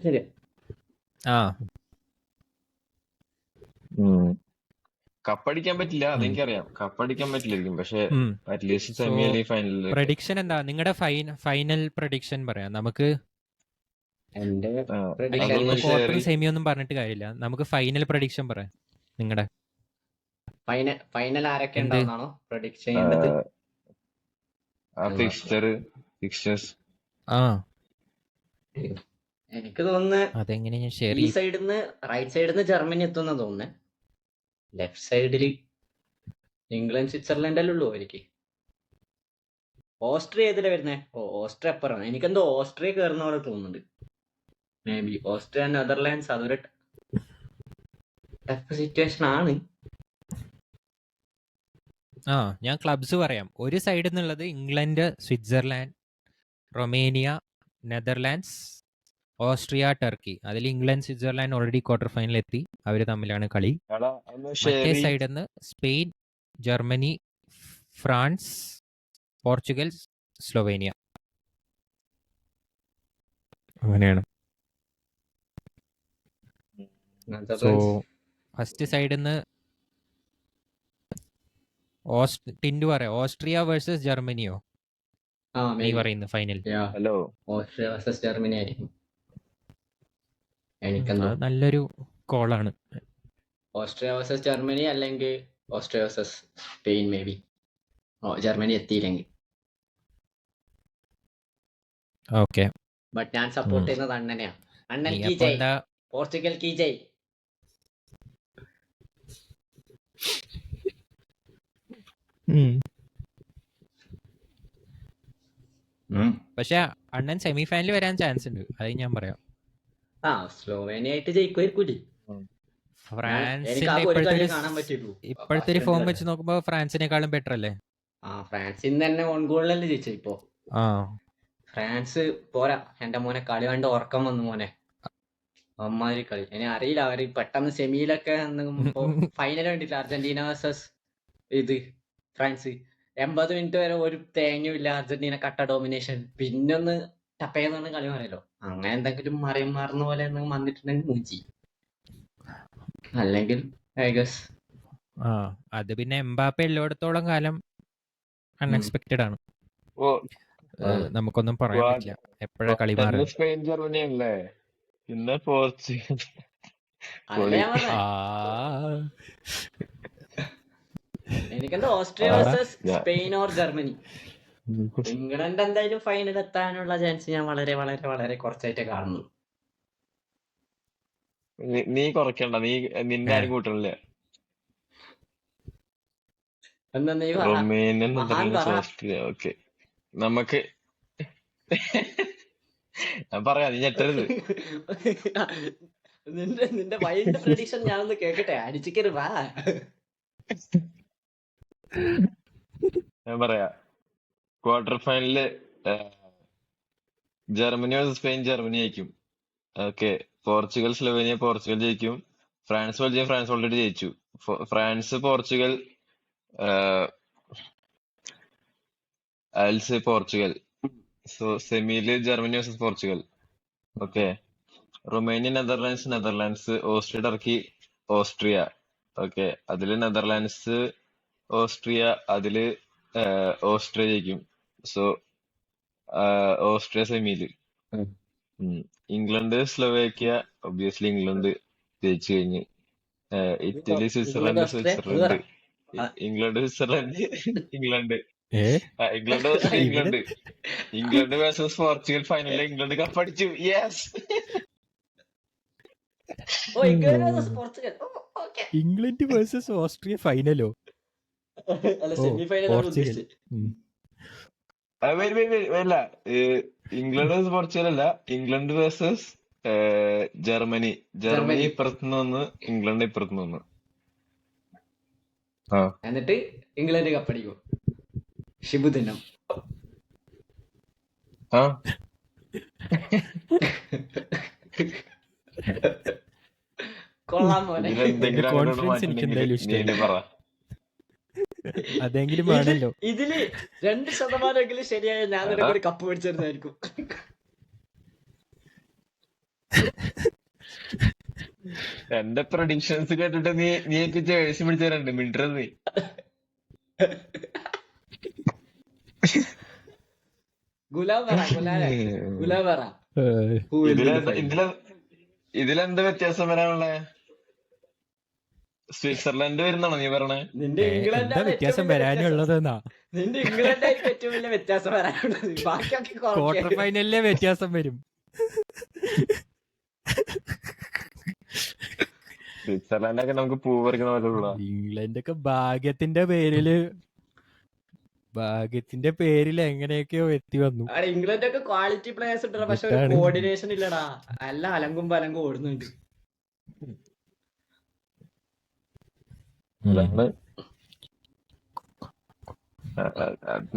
ശരിയാ. ആ കപ്പടിക്കാൻ പറ്റില്ല, അതെനിക്കറിയാം. കപ്പടിക്കാൻ പറ്റില്ലായിരിക്കും, പക്ഷെ അറ്റ്ലീസ്റ്റ് സോ സെമി അല്ലെങ്കിൽ ഫൈനലിൽ. പ്രഡിക്ഷൻ എന്താ നിങ്ങളുടെ? ഫൈനൽ പ്രഡിക്ഷൻ പറയാം നമുക്ക്. എന്റെ അതൊന്നും ക്വാർട്ടർ share സെമി ഒന്നും പറഞ്ഞിട്ട് കാര്യമില്ല, നമുക്ക് ഫൈനൽ പ്രഡിക്ഷൻ പറയാം നിങ്ങളുടെ. ഫൈനൽ ആരൊക്കെ എന്ത്? ഉണ്ടാവുന്നാണോ പ്രഡിക്റ്റ് ചെയ്യേണ്ടത്? ആ ഫിക്സ്റ്റേഴ്സ് ആ എനിക്ക് തോന്നുന്നു അതെങ്ങനെ ഞാൻ ഷെയർ ഈ സൈഡിൽ നിന്ന് റൈറ്റ് സൈഡിൽ നിന്ന് ജർമ്മനി എത്തുന്ന തോന്നുന്നേ. ലെഫ്റ്റ് സൈഡിൽ ഇംഗ്ലണ്ട്, സ്വിറ്റ്സർലൻഡ് അല്ലേ ഉള്ളൂ അവർക്ക്. ഓസ്ട്രിയ ഏതിലാ വരുന്നേ? ഓസ്ട്രിയ അപ്പുറമാണ്. എനിക്കെന്തോ ഓസ്ട്രിയ കയറുന്ന പോലെ തോന്നുന്നുണ്ട്. മേ ബി ഓസ്ട്രിയ, നെതർലാൻഡ്സ് അതൊരു ടഫ് സിറ്റുവേഷൻ ആണ്. ഞാൻ ക്ലബ്സ് പറയാം. ഒരു സൈഡിൽ നിന്നുള്ളത് England, Switzerland, Romania, Netherlands, Austria, Turkey. അതിൽ England, Switzerland already quarter final എത്തി, അവർ തമ്മിലാണ് കളി. മറ്റേ സൈഡിൽ നിന്ന് Spain, Germany, France, Portugal, Slovenia. അങ്ങനെയാണ്. സോ ഫസ്റ്റ് സൈഡിൽ നിന്ന് ടിൻഡു പറയാം, ഓസ്ട്രിയ വേഴ്സസ് ജർമ്മനിയോ നീ പറയുന്നു final? Hello, Austria versus Germany ആയിരിക്കും എനിക്കെന്തോ. നല്ലൊരു കോളാണ്. ഓസ്ട്രിയ വേഴ്സസ് ജർമ്മനി അല്ലെങ്കിൽ Austria versus Spain may be. Germany എത്തിയില്ലെങ്കിൽ. ഓക്കെ. ബട്ട് ഞാൻ സപ്പോർട്ട് ചെയ്യുന്നത് അണ്ണനെയാണ്. അണ്ണൻ കീ ജയ്, പോർച്ചുഗൽ കീ ജയ്. പക്ഷെ അണ്ണൻ സെമി ഫൈനലിൽ വരാൻ ചാൻസ് ഉണ്ട്, അത് ഞാൻ പറയാം. സ്ലോവേനിയ ആയിട്ട് ജയിക്കുമായിരിക്കൂലേ? ഫ്രാൻസിന്റെ ഇപ്പോഴത്തെ ഒരു ഫോം വെച്ച് നോക്കുമ്പോ ഫ്രാൻസിനെക്കാളും ബെറ്റർ അല്ലേ? ഫ്രാൻസിൽ തന്നെ ഓൺ ഗോളിലല്ലേ ജയിച്ചത് ഇപ്പോ. ഫ്രാൻസ് പോരാ എന്റെ മോനെ, കളി കണ്ട് ഉറക്കം വന്നു മോനെ. അമ്മാതിരി കളി. ഇനി അറിയില്ല അവര് പെട്ടെന്ന് സെമിയിലൊക്കെ ഫൈനൽ കണ്ടില്ല, അർജന്റീന വേഴ്സസ് ഇത് ഫ്രാൻസ്. 80 മിനിറ്റ് വരെ ഒരു തേങ്ങയും ഇല്ല, അർജന്റീന കട്ട ഡോമിനേഷൻ. പിന്നെ ഒന്ന് ടപ്പേന്ന് പറഞ്ഞ കളി പറയല്ലോ. അങ്ങനെ എന്തെങ്കിലും മാറുന്ന പോലെ എന്തെങ്കിലും വന്നിട്ടുണ്ടെങ്കിൽ മൂഞ്ചി. അല്ലെങ്കിൽ ഐ ഗസ് ആ അത് പിന്നെ എംബാപ്പെ ഉള്ളിടത്തോളം കാലം അൺഎക്സ്പെക്റ്റഡ് ആണ്. ഓ നമുക്കൊന്നും പറയാൻ പറ്റില്ല എപ്പോഴാ കളി ഇന്ന് മാറുക. സ്പെയിൻ ജർമ്മനി അല്ലേ? ഇന്ന് പോർച്ചുഗൽ. അതല്ല ഞാൻ പറഞ്ഞേ. എനിക്കെന്താ Austria versus Spain or Germany. England എന്തായാലും ഫൈനൽ എത്താനുള്ള ചാൻസ് ഞാൻ വളരെ വളരെ വളരെ കുറച്ചായിട്ടേ കാണുന്നു. നീ കുറയ്ക്കണ്ട, നിന്നെ ആരും കൂട്ടണില്ല. എന്താ നീ പറ, റൊമേനിയൻ, മഹാൻ നെതർലാൻഡ്സ്, പറ. ഓസ്ട്രിയ. ഓക്കെ, നമുക്ക് ഞാൻ പറയാം, നീ ഞെട്ടരുത്. നിന്റെ വൈൽഡ് പ്രഡിക്ഷൻ ഞാനൊന്ന് കേക്കട്ടെ, അടിച്ചിക്കരുത് വാ. ഞാൻ പറയാ, ക്വാർട്ടർ ഫൈനലില് ജർമ്മനി വേഴ്സസ് സ്പെയിൻ ജർമ്മനി ജയിക്കും. ഓക്കെ, പോർച്ചുഗൽ സ്ലോവേനിയ പോർച്ചുഗൽ ജയിക്കും. ഫ്രാൻസ് ബെൽജിയം ഫ്രാൻസ് ഓൾറെഡി ജയിച്ചു. ഫ്രാൻസ് പോർച്ചുഗൽ അയൽസ് പോർച്ചുഗൽ. സോ സെമിയില് Germany versus Portugal. Okay, Romania Netherlands Austria Turkey Austria. Okay, അതില് നെതർലാൻഡ്സ് ഓസ്ട്രിയ, അതില് ഓസ്ട്രിയ ജയിക്കും. സോ ഓസ്ട്രിയ സെമിയില്. England Slovakia, obviously England ജയിച്ചു കഴിഞ്ഞ്. Italy Switzerland England versus England versus Portugal ഫൈനലിൽ ഇംഗ്ലണ്ട് കപ്പടിച്ചു. യെസ്. ഇംഗ്ലണ്ട് വേഴ്സസ് ഓസ്ട്രിയ ഫൈനലോ? Portugal. അല്ല, ഇംഗ്ലണ്ട് വേഴ്സസ് പോർച്ചുഗൽ അല്ല, ഇംഗ്ലണ്ട് വേഴ്സസ് ജർമ്മനി. ജർമ്മനി ഇപ്പുറത്തുനിന്ന് വന്ന് ഇംഗ്ലണ്ട് ഇപ്പുറത്തുനിന്ന് വന്ന്. എന്നിട്ട് ഇംഗ്ലണ്ട് കപ്പടിക്കും. ശിബുദിനം. കൊള്ളാൻ പോലെ. കോൺഫിഡൻസ് എനിക്ക് എന്തായാലും ഇഷ്ടമായി. അതെങ്കിലും വേണല്ലോ. ഇതില് 2% ശരിയായ ഞാൻ നിനക്കൊരു കപ്പ് മേടിച്ചിരുന്നായിരിക്കും. എന്റെ പ്രഡിക്ഷൻസ് കേട്ടിട്ട് നീ എനിക്ക് ജേഴ്സി പിടിച്ചു തരണ്ട്. മിണ്ടത് നീ. ഇതിലെന്ത് വ്യത്യാസം വരാനുള്ള? സ്വിറ്റ്സർലൻഡ് വരുന്നാണോ നീ പറഞ്ഞേ? നിന്റെ ഇംഗ്ലണ്ട് വ്യത്യാസം വരാനുള്ളതെന്നാ? നിന്റെ ഇംഗ്ലണ്ടായിരിക്കും ഏറ്റവും വലിയ വ്യത്യാസം വരാനുള്ളത്. ബാക്കിയൊക്കെ ക്വാർട്ടർ ഫൈനലിലെ വ്യത്യാസം വരും. സ്വിറ്റ്സർലൻഡൊക്കെ നമുക്ക് പൂ പറിക്കുന്ന പോലെ. ഇംഗ്ലണ്ടൊക്കെ ഭാഗ്യത്തിന്റെ പേരിൽ എങ്ങനെയൊക്കെയോ എത്തി വന്നു. ഇംഗ്ലണ്ടൊക്കെ ക്വാളിറ്റി പ്ലേയേഴ്സ് ഉണ്ട്, പക്ഷെ ഒരു കോർഡിനേഷൻ ഇല്ലടാ. എല്ലാം അലങ്കും പലങ്കും ഓടുന്നുണ്ട്.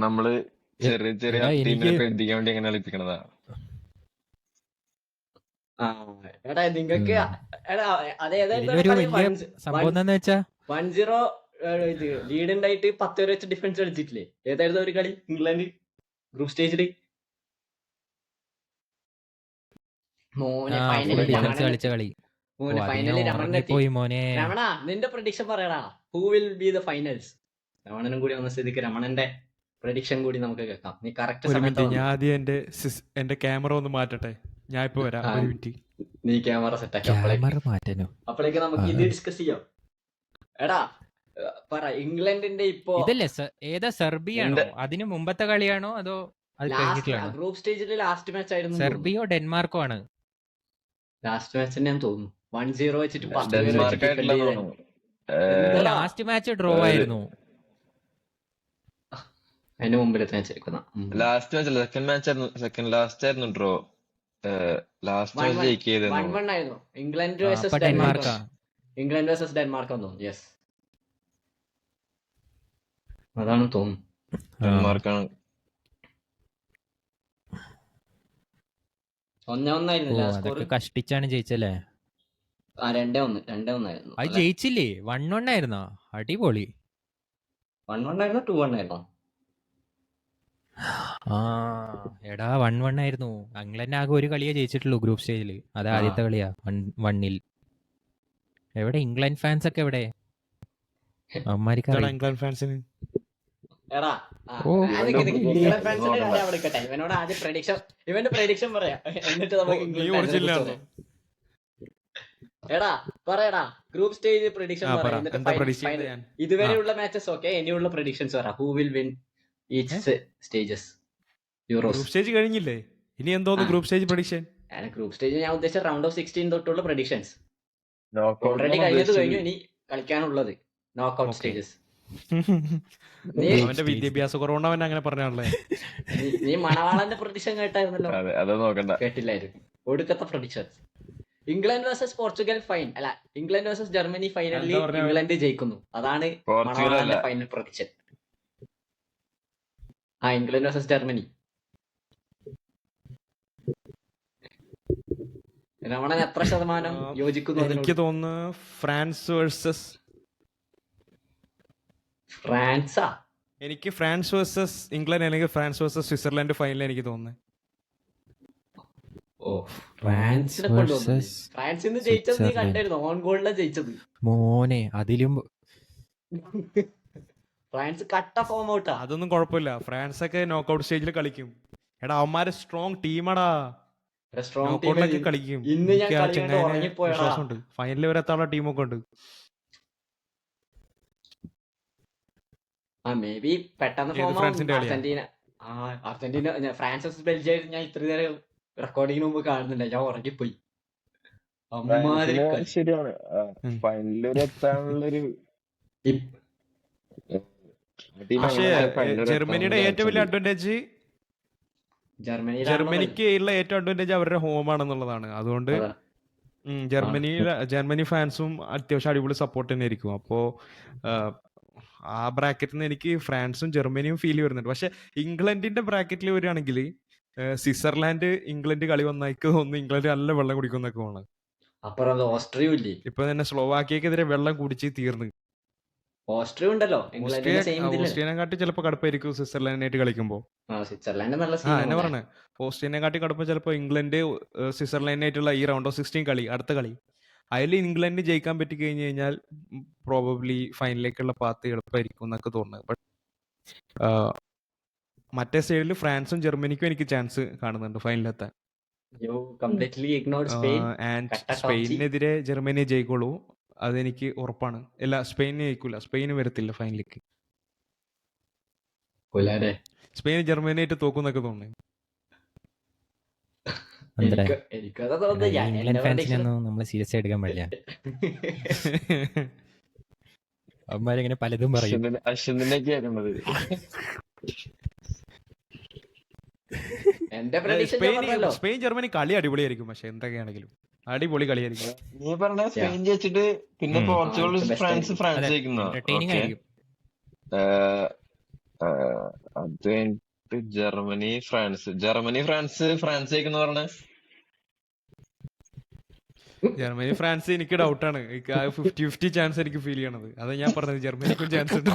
നമ്മള് ചെറിയ ചെറിയ ടീമിനെ എത്തിക്കാൻ വേണ്ടി എങ്ങനെ കളിപ്പിക്കണതാ. എടാ നിങ്ങക്ക് സംഭവം എന്താന്ന് വെച്ചാ 1-0 ലീഡ് ഉണ്ടായിട്ട് 10 വരെ വെച്ച് ഡിഫൻസ് കളിച്ചിട്ടില്ലേ? ഏതായിരുന്നു ഒരു കളി ഇംഗ്ലണ്ട് ഗ്രൂപ്പ് സ്റ്റേജില്? രമണ നിന്റെ പ്രഡിക്ഷൻ പറയടാ. Who will be the finals? രമണനും കൂടി വന്ന സ്ഥിതിക്ക് രമണന്റെ പ്രഡിക്ഷൻ കൂടി നമുക്ക് കേൾക്കാം. നീ കറക്റ്റ് സമയത്ത്. ഞാൻ ആദ്യം എന്റെ ക്യാമറ ഒന്ന് മാറ്റട്ടെ. ഞാൻ ഇപ്പൊ വരാം. ഒരു മിനിറ്റ്. നീ ക്യാമറ സെറ്റ് ആക്കി അപ്പോഴേക്ക് നമുക്ക് ഇത് ഡിസ്കസ് ചെയ്യാം. എടാ പറ, ഇംഗ്ലണ്ടിന്റെ ഇപ്പോ ഏതാ സെർബിയാണോ? അതിന് മുമ്പത്തെ കളിയാണോ അതോ ഗ്രൂപ്പ് സ്റ്റേജിലെ ലാസ്റ്റ് മാച്ച് ആയിരുന്നു? സെർബിയോ ഡെൻമാർക്കോ ആണ് ലാസ്റ്റ് മാച്ച് തന്നെ തോന്നുന്നു. 1-0 വെച്ചിട്ട് ലാസ്റ്റ് മാച്ച് ഡ്രോ ആയിരുന്നു. അതിന്റെ മുമ്പിലത്തെ match last match second last ആയിരുന്നു ഡ്രോ. ലാസ്റ്റ് മാച്ച് ജയിക്കിയത് 1-1 ആയിരുന്നു. England versus Denmark. England versus Denmark തോന്നുന്നു. യെസ്, അതാണ് തോന്നുന്നു. ഡെൻമാർക്കാണ്. 1-1 ആയിരുന്നു. കഷ്ടിച്ചാണ് ജയിച്ചല്ലേ? 2-1 2-1 അത് ജയിച്ചില്ലേ? 1-1 ആയിരുന്നോ? അടിപൊളി. 1-1 ആയിരുന്നോ 2-1 ആയിരുന്നോ? ആ എടാ 1-1 ആയിരുന്നു. ഇംഗ്ലണ്ട് ആകെ ഒരു കളിയേ ജയിച്ചിട്ടുള്ളൂ ഗ്രൂപ്പ് സ്റ്റേജിൽ. അത് ആ ആദ്യത്തെ കളിയാ 1-1. എവിടെ ഇംഗ്ലണ്ട് ഫാൻസ് ഒക്കെ എവിടെ? അവന്മാർക്ക് ഇതാണ് അറിയും. ഇംഗ്ലണ്ട് ഫാൻസിന്. എടാ ഓ ഇംഗ്ലണ്ട് ഫാൻസിന്റെ കാര്യം അവിടെ നിൽക്കട്ടെ. ഇവനോട് ആദ്യം ഇവന്റെ പ്രഡിക്ഷൻ പറയാം, എന്നിട്ട് നമുക്ക് നീ ഇംഗ്ലണ്ട് ഫാൻസിനെ കുറിച്ച് ഒറിജിനലാണോ? പറയാം. എടാ പറയടാ, ഗ്രൂപ്പ് സ്റ്റേജ് പ്രഡിക്ഷൻ പറ, പറയാം, എന്നിട്ട് എന്താ പ്രഡിക്റ്റ് ചെയ്തത് ഞാൻ? ഇതുവരെയുള്ള മാച്ചസ് ഓക്കെ, ഇനിയുള്ള പ്രഡിക്ഷൻസ് പറ. Who will win each stages euros? Group stage കഴിഞ്ഞില്ലേ, ഇനി എന്തോന്ന് group stage prediction? Group stage ഞാൻ ഉദ്ദേശിച്ച റൗണ്ട് ഓഫ് 16 തൊട്ടുള്ള പ്രഡിക്ഷൻസ്. നോക്കൗട്ട് ഓൾറെഡി കഴിഞ്ഞത് കഴിഞ്ഞു, ഇനി കളിക്കാനുള്ളത് നോക്കൌട്ട് സ്റ്റേജസ്. അവന്റെ വിദ്യാഭ്യാസ കുറവുകൊണ്ട് അവൻ അങ്ങനെ പറഞ്ഞാണല്ലേ. നീ മണവാളന്റെ പ്രഡിക്ഷൻ കേട്ടായിരുന്നല്ലോ? അതെ അത് നോക്കണ്ട. കേട്ടില്ലായിരുന്നു. ഒടുക്കത്തെ predictions. England versus Portugal fine അല്ല, ഇംഗ്ലണ്ട് വേഴ്സസ് ജർമ്മനി ഫൈനലിൽ എന്താ പറഞ്ഞത്? ഇംഗ്ലണ്ട് ജയിക്കുന്നു. അതാണ് പോർച്ചുഗൽ അല്ല. മണവാളന്റെ final prediction. England versus Germany. Ramanan എത്ര ശതമാനം യോജിക്കുന്നു അതിനോട്? എനിക്ക് തോന്നുന്നു ഫ്രാൻസ് വേഴ്സസ് ഫ്രാൻസാ? എനിക്ക് ഫ്രാൻസ് വേഴ്സസ് ഇംഗ്ലണ്ട് അല്ലെങ്കിൽ ഫ്രാൻസ് വേഴ്സസ് സ്വിറ്റ്സർലാൻഡ് ഫൈനൽ എനിക്ക് തോന്നുന്നത്. ഓ, ഫ്രാൻസിനെ കൊണ്ടുവന്നു. versus ഫ്രാൻസിൽ നിന്ന് ജയിച്ചത് നീ കണ്ടായിരുന്നു, ഓൺ ഗോളിലെ ജയിച്ചത്. മോനെ അതിലും ഫ്രാൻസ് കട്ട ഫോം ഔട്ടാ. അതൊന്നും കുഴപ്പമില്ല, ഫ്രാൻസ് ഒക്കെ നോക്കൌട്ട് സ്റ്റേജിൽ കളിക്കും. എടാ അവന്മാര് സ്ട്രോങ് ടീമാടാ, സ്ട്രോങ് നോക്കൌട്ടിലൊക്കെ ടീം. കളിക്കും. ഇന്ന് ഞാൻ എനിക്ക് ആ കളി കണ്ട് ചങ്ങായിനെ ഉറങ്ങിപ്പോയടാ. വിശ്വാസമുണ്ട്, ഫൈനലിൽ വരെത്താനുള്ള ടീമൊക്കെ ഉണ്ട്. മേ ബി പെട്ടെന്ന് ഏത് ഫോം ഫ്രാൻസിന്റെ കളിയാ? അർജന്റീന. അർജന്റീന ഫ്രാൻസ് ബെൽജിയം ഞാൻ ഇത്ര നേരം റെക്കോർഡിങ്ങിന് മുമ്പ് കാണുന്നില്ല, ഞാൻ ഉറങ്ങിപ്പോയി. അമ്മാതിരി കളി. ശരിയാണ്, ഫൈനലിൽ ഒരു എത്താനുള്ളൊരു പക്ഷേ ജർമ്മനിയുടെ ഏറ്റവും വലിയ അഡ്വാൻറ്റേജ്, ജർമ്മനിക്ക് ഉള്ള ഏറ്റവും അഡ്വാൻറ്റേജ് അവരുടെ ഹോം ആണെന്നുള്ളതാണ്. അതുകൊണ്ട് ജർമ്മനി ഫാൻസും അത്യാവശ്യം അടിപൊളി സപ്പോർട്ട് തന്നെ ആയിരിക്കും. അപ്പോ ആ ബ്രാക്കറ്റിൽ നിന്ന് എനിക്ക് ഫ്രാൻസും ജർമ്മനിയും ഫീൽ വരുന്നുണ്ട്. പക്ഷെ ഇംഗ്ലണ്ടിന്റെ ബ്രാക്കറ്റിൽ വരികയാണെങ്കിൽ സ്വിറ്റ്സർലാൻഡ് ഇംഗ്ലണ്ട് കളി വന്നേക്ക് തോന്നുന്നു ഇംഗ്ലണ്ട് നല്ല വെള്ളം കുടിക്കുന്നൊക്കെ ആണ്. അപ്പുറം ഓസ്ട്രിയ ഇല്ലേ? ഇപ്പൊ തന്നെ സ്ലോവാക്കിയക്കെതിരെ വെള്ളം കുടിച്ച് തീർന്ന്. ഓസ്ട്രിയ ഉണ്ടല്ലോ, ഇംഗ്ലണ്ടിന്റെ സെയിം ഇതില്. ഓസ്ട്രേലിയനെക്കാട്ടി ചിലപ്പോൾ കടുപ്പായിരിക്കും സ്വിറ്റ്സർലാൻഡിനായിട്ട് കളിക്കുമ്പോൾ. സ്വിറ്റ്സർലാൻഡ് നല്ല എന്നെ പറഞ്ഞേ, ഓസ്ട്രേലിയനെക്കാട്ടി കടുപ്പം ചിലപ്പോൾ ഇംഗ്ലണ്ട് സ്വിറ്റ്സർലാൻഡിനായിട്ടുള്ള ഈ റൗണ്ട് ഓഫ് 16 കളി, അടുത്ത കളി, അതിൽ ഇംഗ്ലണ്ട് ജയിക്കാൻ പറ്റി കഴിഞ്ഞു കഴിഞ്ഞാൽ പ്രോബബ്ലി ഫൈനലിലേക്കുള്ള പാത്ത് എളുപ്പമായിരിക്കും എന്നൊക്കെ തോന്നുന്നത്. ബട്ട് മറ്റേ സൈഡിൽ ഫ്രാൻസും ജർമ്മനിക്കും എനിക്ക് ചാൻസ് കാണുന്നുണ്ട് ഫൈനലിലെത്താൻ. ആൻഡ് സ്പെയിനെതിരെ ജർമ്മനി ജയിക്കുള്ളൂ, അതെനിക്ക് ഉറപ്പാണ്. അല്ല, സ്പെയിന് ജയിക്കൂല, സ്പെയിന് വരത്തില്ല ഫൈനലിലേക്ക്. സ്പെയിൻ ജർമ്മനിയായിട്ട് തോക്കുന്നൊക്കെ തോന്നുന്നു. ഇംഗ്ലണ്ട് ഫാൻസിനൊന്നും നമ്മൾ സീരിയസ് ആയിട്ട് എടുക്കാൻ പാടില്ല. അവന്മാരിങ്ങനെ പലതും പറയും. സ്പെയിൻ ജർമ്മനി കളി അടിപൊളിയായിരിക്കും. പക്ഷെ എന്തൊക്കെയാണെങ്കിലും അടിപൊളി കളിയായിരിക്കും. നീ പറഞ്ഞ സ്പെയിൻ ജയിച്ചിട്ട് പിന്നെ പോർച്ചുഗൽ ഫ്രാൻസ് ജയിക്കുന്നോ? അത് കഴിഞ്ഞിട്ട് ജർമ്മനി ഫ്രാൻസ് ജയിക്കുന്ന പറഞ്ഞ ജർമ്മനി ഫ്രാൻസ് എനിക്ക് ഡൗട്ടാണ്. 50-50 ചാൻസ് എനിക്ക് ഫീൽ ചെയ്യണത്. അതാ ഞാൻ പറഞ്ഞത്, ജർമ്മനിക്കും ചാൻസ് ഉണ്ട്.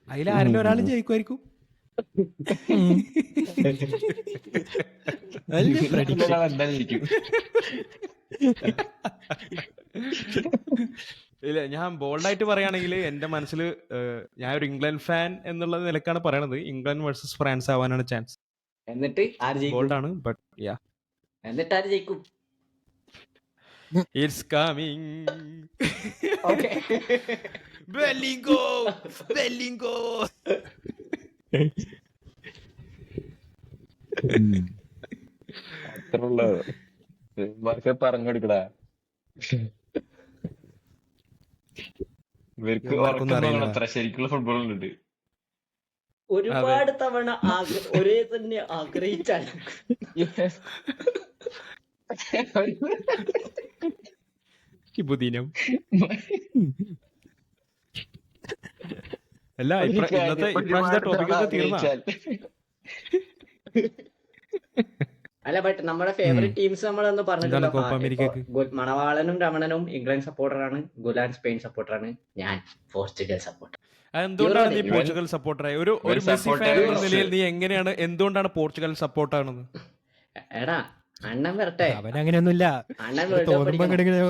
അതിലാരെങ്കിലും ഒരാളും ജയിക്കുമായിരിക്കും. ഇല്ല, ഞാൻ ബോൾഡായിട്ട് പറയുകയാണെങ്കിൽ എന്റെ മനസ്സിൽ ഞാൻ ഒരു ഇംഗ്ലണ്ട് ഫാൻ എന്നുള്ള നിലക്കാണ് പറയണത്, ഇംഗ്ലണ്ട് വേഴ്സസ് ഫ്രാൻസ് ആവാനാണ് ചാൻസ്. എന്നിട്ട് ബോൾഡാണ്, ബട്ട് യാ, എന്നിട്ട് ആര് ജയിക്കും? It's coming. ബെല്ലിംഗോ. അത്രയുള്ള പറഞ്ഞെടുക്കടാ. ഇവർക്ക് അത്ര ശരിക്കുള്ള ഫുട്ബോൾ ഉണ്ട്. ഒരുപാട് തവണ ഒരേ തന്നെ ആഗ്രഹിച്ചാൽ ബുദ്ധിനം അല്ല. ഇന്നത്തെ ടോപ്പിക് ഒക്കെ തീർന്ന ബട്ട് നമ്മുടെ ഫേവറേറ്റ് ടീംസ് നമ്മളൊന്നും എന്താണ് പറഞ്ഞില്ലല്ലോ. കോപ്പ ഇപ്പൊ അമേരിക്കക്ക്? മണവാളനും രമണനും ഇംഗ്ലണ്ട് സപ്പോർട്ടറാണ്, ഗുലാൻ സ്പെയിൻ സപ്പോർട്ടറാണ്, ഞാൻ പോർച്ചുഗൽ സപ്പോർട്ടർ. എന്തുകൊണ്ടാണ് നീ ഇവൻ പോർച്ചുഗൽ സപ്പോർട്ടറായി? ഒരു ഇവൻ മെസ്സി ഫാൻ സപ്പോർട്ടർ എന്ന നിലയിൽ നീ എങ്ങനെയാണ്, എന്തുകൊണ്ടാണ് പോർച്ചുഗൽ സപ്പോർട്ടാണെന്ന്? എടാ അണ്ണൻ വരട്ടെ, അവൻ അങ്ങനെയൊന്നുമില്ല. അണ്ണൻ അത് വേൾഡ് കപ്പ് തോന്നുമ്പോ അടിക്കണം. ഇങ്ങനെ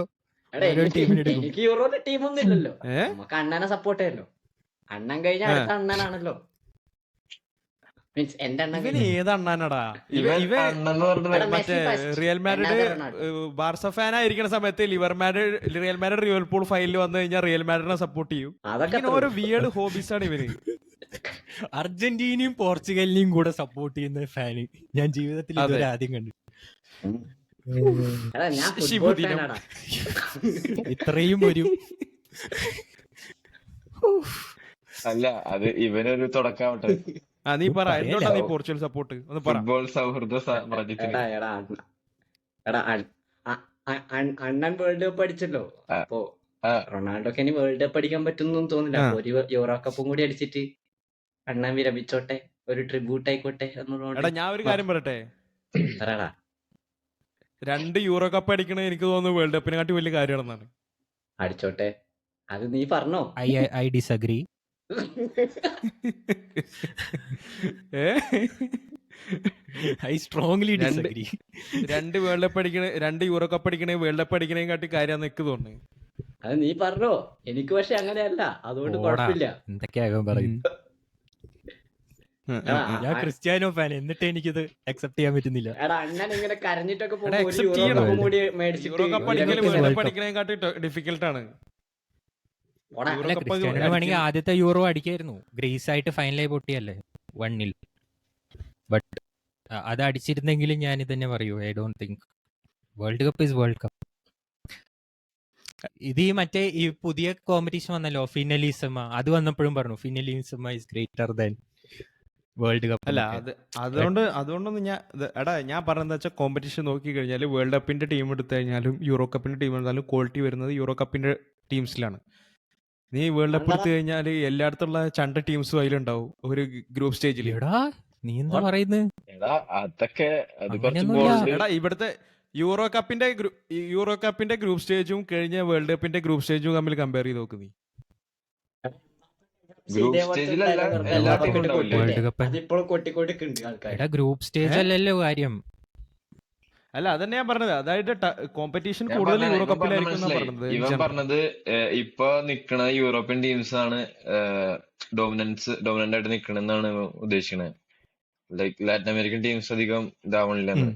എടാ ഓരോ ടീമിന് എടുക്കും. എനിക്ക് യൂറോയുടെ ടീമൊന്നും ഇല്ലല്ലോ, ഏ നമുക്ക് അണ്ണനെ സപ്പോർട്ട് ചെയ്യല്ലോ. അണ്ണൻ കഴിഞ്ഞ അടുത്ത അണ്ണനാണല്ലോ, മീൻസ് എന്റെ അണ്ണൻ ഇവന് കഴിഞ്ഞ. ഏത് അണ്ണാനടാ? ഇവൻ ഇവ അണ്ണെന്ന് പറഞ്ഞത് എടാ മെസ്സി മറ്റേ first, real Madrid another Ronaldo. Barca fan ആയിരിക്കുന്ന സമയത്ത് റിയൽ മാഡ്രിഡ് ലിവർപൂൾ ഫൈനലിൽ വന്നു കഴിഞ്ഞാൽ റിയൽ മാഡ്രിഡിനെ സപ്പോർട്ട് ചെയ്യും. അതൊക്കെ ഇങ്ങനെ ഓരോ വിയേർഡ് ഹോബീസ് ആണ് ഇവന്. അർജന്റീനയും പോർച്ചുഗലിനെയും കൂടെ സപ്പോർട്ട് ചെയ്യുന്ന ഫാന് ഞാൻ ജീവിതത്തിൽ അതെ. ഇതുവരെ ആദ്യം കണ്ടു. എടാ ഞാൻ ഫുട്ബോൾ ശിവദിനം. ഫാനാടാ. ഇത്രയും ഒരു അല്ല അത് ഇവനൊരു തുടക്കാവട്ടെ നീ പറ, പറയല്ലേ? എന്തുകൊണ്ടാ നീ പോർച്ചുഗൽ സപ്പോർട്ട് ഒന്ന് പറ. ഫുട്ബോൾ സൗഹൃദ സാമ്രാജ്യത്തിന്. എടാ എടാ എടാ അണ്ണൻ വേൾഡ് കപ്പ് അടിച്ചല്ലോ, ആ. അപ്പൊ ആ. റൊണാൾഡോക്ക് ഇനി വേൾഡ് കപ്പ് അടിക്കാൻ പറ്റുന്നൊന്നും തോന്നില്ല. ആ. അപ്പൊ ഒരു യൂറോ കപ്പും കൂടി അടിച്ചിട്ട് അണ്ണൻ വിരമിച്ചോട്ടെ, ഒരു ട്രിബ്യൂട്ട് ആയിക്കോട്ടെ എടാ എന്നുള്ളതുകൊണ്ട് ഞാൻ ഒരു കാര്യം പറയട്ടെ, പറയടാ. 2 യൂറോ കപ്പ് അടിക്കണത് എനിക്ക് തോന്നുന്നു വേൾഡ് കപ്പിനെക്കാട്ടി വലിയ കാര്യമാണെന്നാണ്. അടിച്ചോട്ടെ, അത് നീ പറഞ്ഞോ. I disagree. ഏ ഐ സ്ട്രോങ്ലി രണ്ട് ഡിസഗ്രി. 2 വേൾഡ് കപ്പ് അടിക്കണ 2 യൂറോ കപ്പ് അടിക്കണേ വേൾഡ് കപ്പ് അടിക്കണേയും കാട്ടി കാര്യമാണെന്ന് എനിക്ക് തോന്നുന്നു. അത് നീ പറഞ്ഞോ, എനിക്ക് പക്ഷെ അങ്ങനെയല്ല, അതുകൊണ്ട് ഓടാ. കുഴപ്പമില്ല. എന്തൊക്കെയാകും പറയുന്നത്. എടാ ഞാൻ ക്രിസ്ത്യാനോ ഫാൻ, എന്നിട്ട് എനിക്കിത് അക്സെപ്റ്റ് ചെയ്യാൻ പറ്റുന്നില്ല. എടാ അണ്ണൻ ഇങ്ങനെ കരഞ്ഞിട്ടൊക്കെ പോകുമ്പോ ഒരു accept യൂറോ ചെയ്യണം. കപ്പും കൂടി യൂറോ മേടിച്ചിട്ട് cup World അടിക്കല് Cup is world World cup Cup. അടിക്കണേയും കാട്ടി ഡിഫിക്കൽട്ട് ആണ്. ഓടാ. യൂറോ അല്ല കപ്പ് ക്രിസ്ത്യാനോ വേണമെങ്കിൽ ആദ്യത്തെ യൂറോ അടിക്കായിരുന്നു. ഗ്രീസ് ആയിട്ട് ഫൈനലായി പൊട്ടിയല്ലേ 1-0. ബട്ട് അത് അടിച്ചിരുന്നെങ്കിലും ഞാൻ ഇത് തന്നെ പറയൂ, I don't think World Cup is World Cup. ഇത് ഈ പുതിയ കോമ്പറ്റീഷൻ വന്നല്ലോ ഫിനലിസമ, അത് വന്നപ്പോഴും പറഞ്ഞു Finalissima is greater than World Cup. അല്ല അതുകൊണ്ടൊന്നും ഞാൻ പറഞ്ഞതെന്ന് വെച്ചാൽ കോമ്പറ്റീഷൻ നോക്കി കഴിഞ്ഞാൽ വേൾഡ് കപ്പിന്റെ ടീം എടുത്തു കഴിഞ്ഞാലും യൂറോ കപ്പിന്റെ ടീം എടുത്താലും ക്വാളിറ്റി വരുന്നത് യൂറോ കപ്പിന്റെ ടീംസിലാണ്. നീ വേൾഡ് കപ്പ് എടുത്തു കഴിഞ്ഞാൽ എല്ലായിടത്തുള്ള ചണ്ട ടീംസും അതിലുണ്ടാവും ഒരു ഗ്രൂപ്പ് സ്റ്റേജിൽ. എടാ നീ എന്താ പറയുന്നത്? എടാ അതൊക്കെ അത് കുറച്ച് അങ്ങനെയൊന്നുമില്ല. bold. എടാ ഇവിടുത്തെ യൂറോ കപ്പിന്റെ ഗ്രൂപ്പ് സ്റ്റേജും കഴിഞ്ഞ വേൾഡ് കപ്പിന്റെ ഗ്രൂപ്പ് സ്റ്റേജും തമ്മിൽ കമ്പയർ ചെയ്ത് നോക്ക് നീ. ഗ്രൂപ്പ് സ്റ്റേജിലല്ല എല്ലാ ടീമും ഉണ്ടാവില്ലേ? വേൾഡ് കപ്പ് അതിപ്പോഴും കൊട്ടിക്കൊണ്ടിക്കുന്നുണ്ട് ആൾക്കാർ. എടാ ഗ്രൂപ്പ് സ്റ്റേജ് അല്ലല്ലോ കാര്യം. അല്ല അതന്നെ ഞാൻ പറഞ്ഞത്, അതായത് കോമ്പറ്റീഷൻ ഞാൻ കൂടുതൽ പറഞ്ഞത് യൂറോ ഇവൻ പറഞ്ഞത് കപ്പിലായിരിക്കും എന്നാ മനസ്സിലായി. പറഞ്ഞത്. ഇവൻ പറഞ്ഞത് ഇപ്പൊ നിക്കണ യൂറോപ്യൻ ടീംസ് ആണ് ഡോമിനന്റ് ആയിട്ട് നിക്കണെന്നാണ് ഉദ്ദേശിക്കണത്. ലൈക്ക് ലാറ്റിൻ അമേരിക്കൻ ടീംസ് അധികം ഇതാവണില്ലെന്ന്.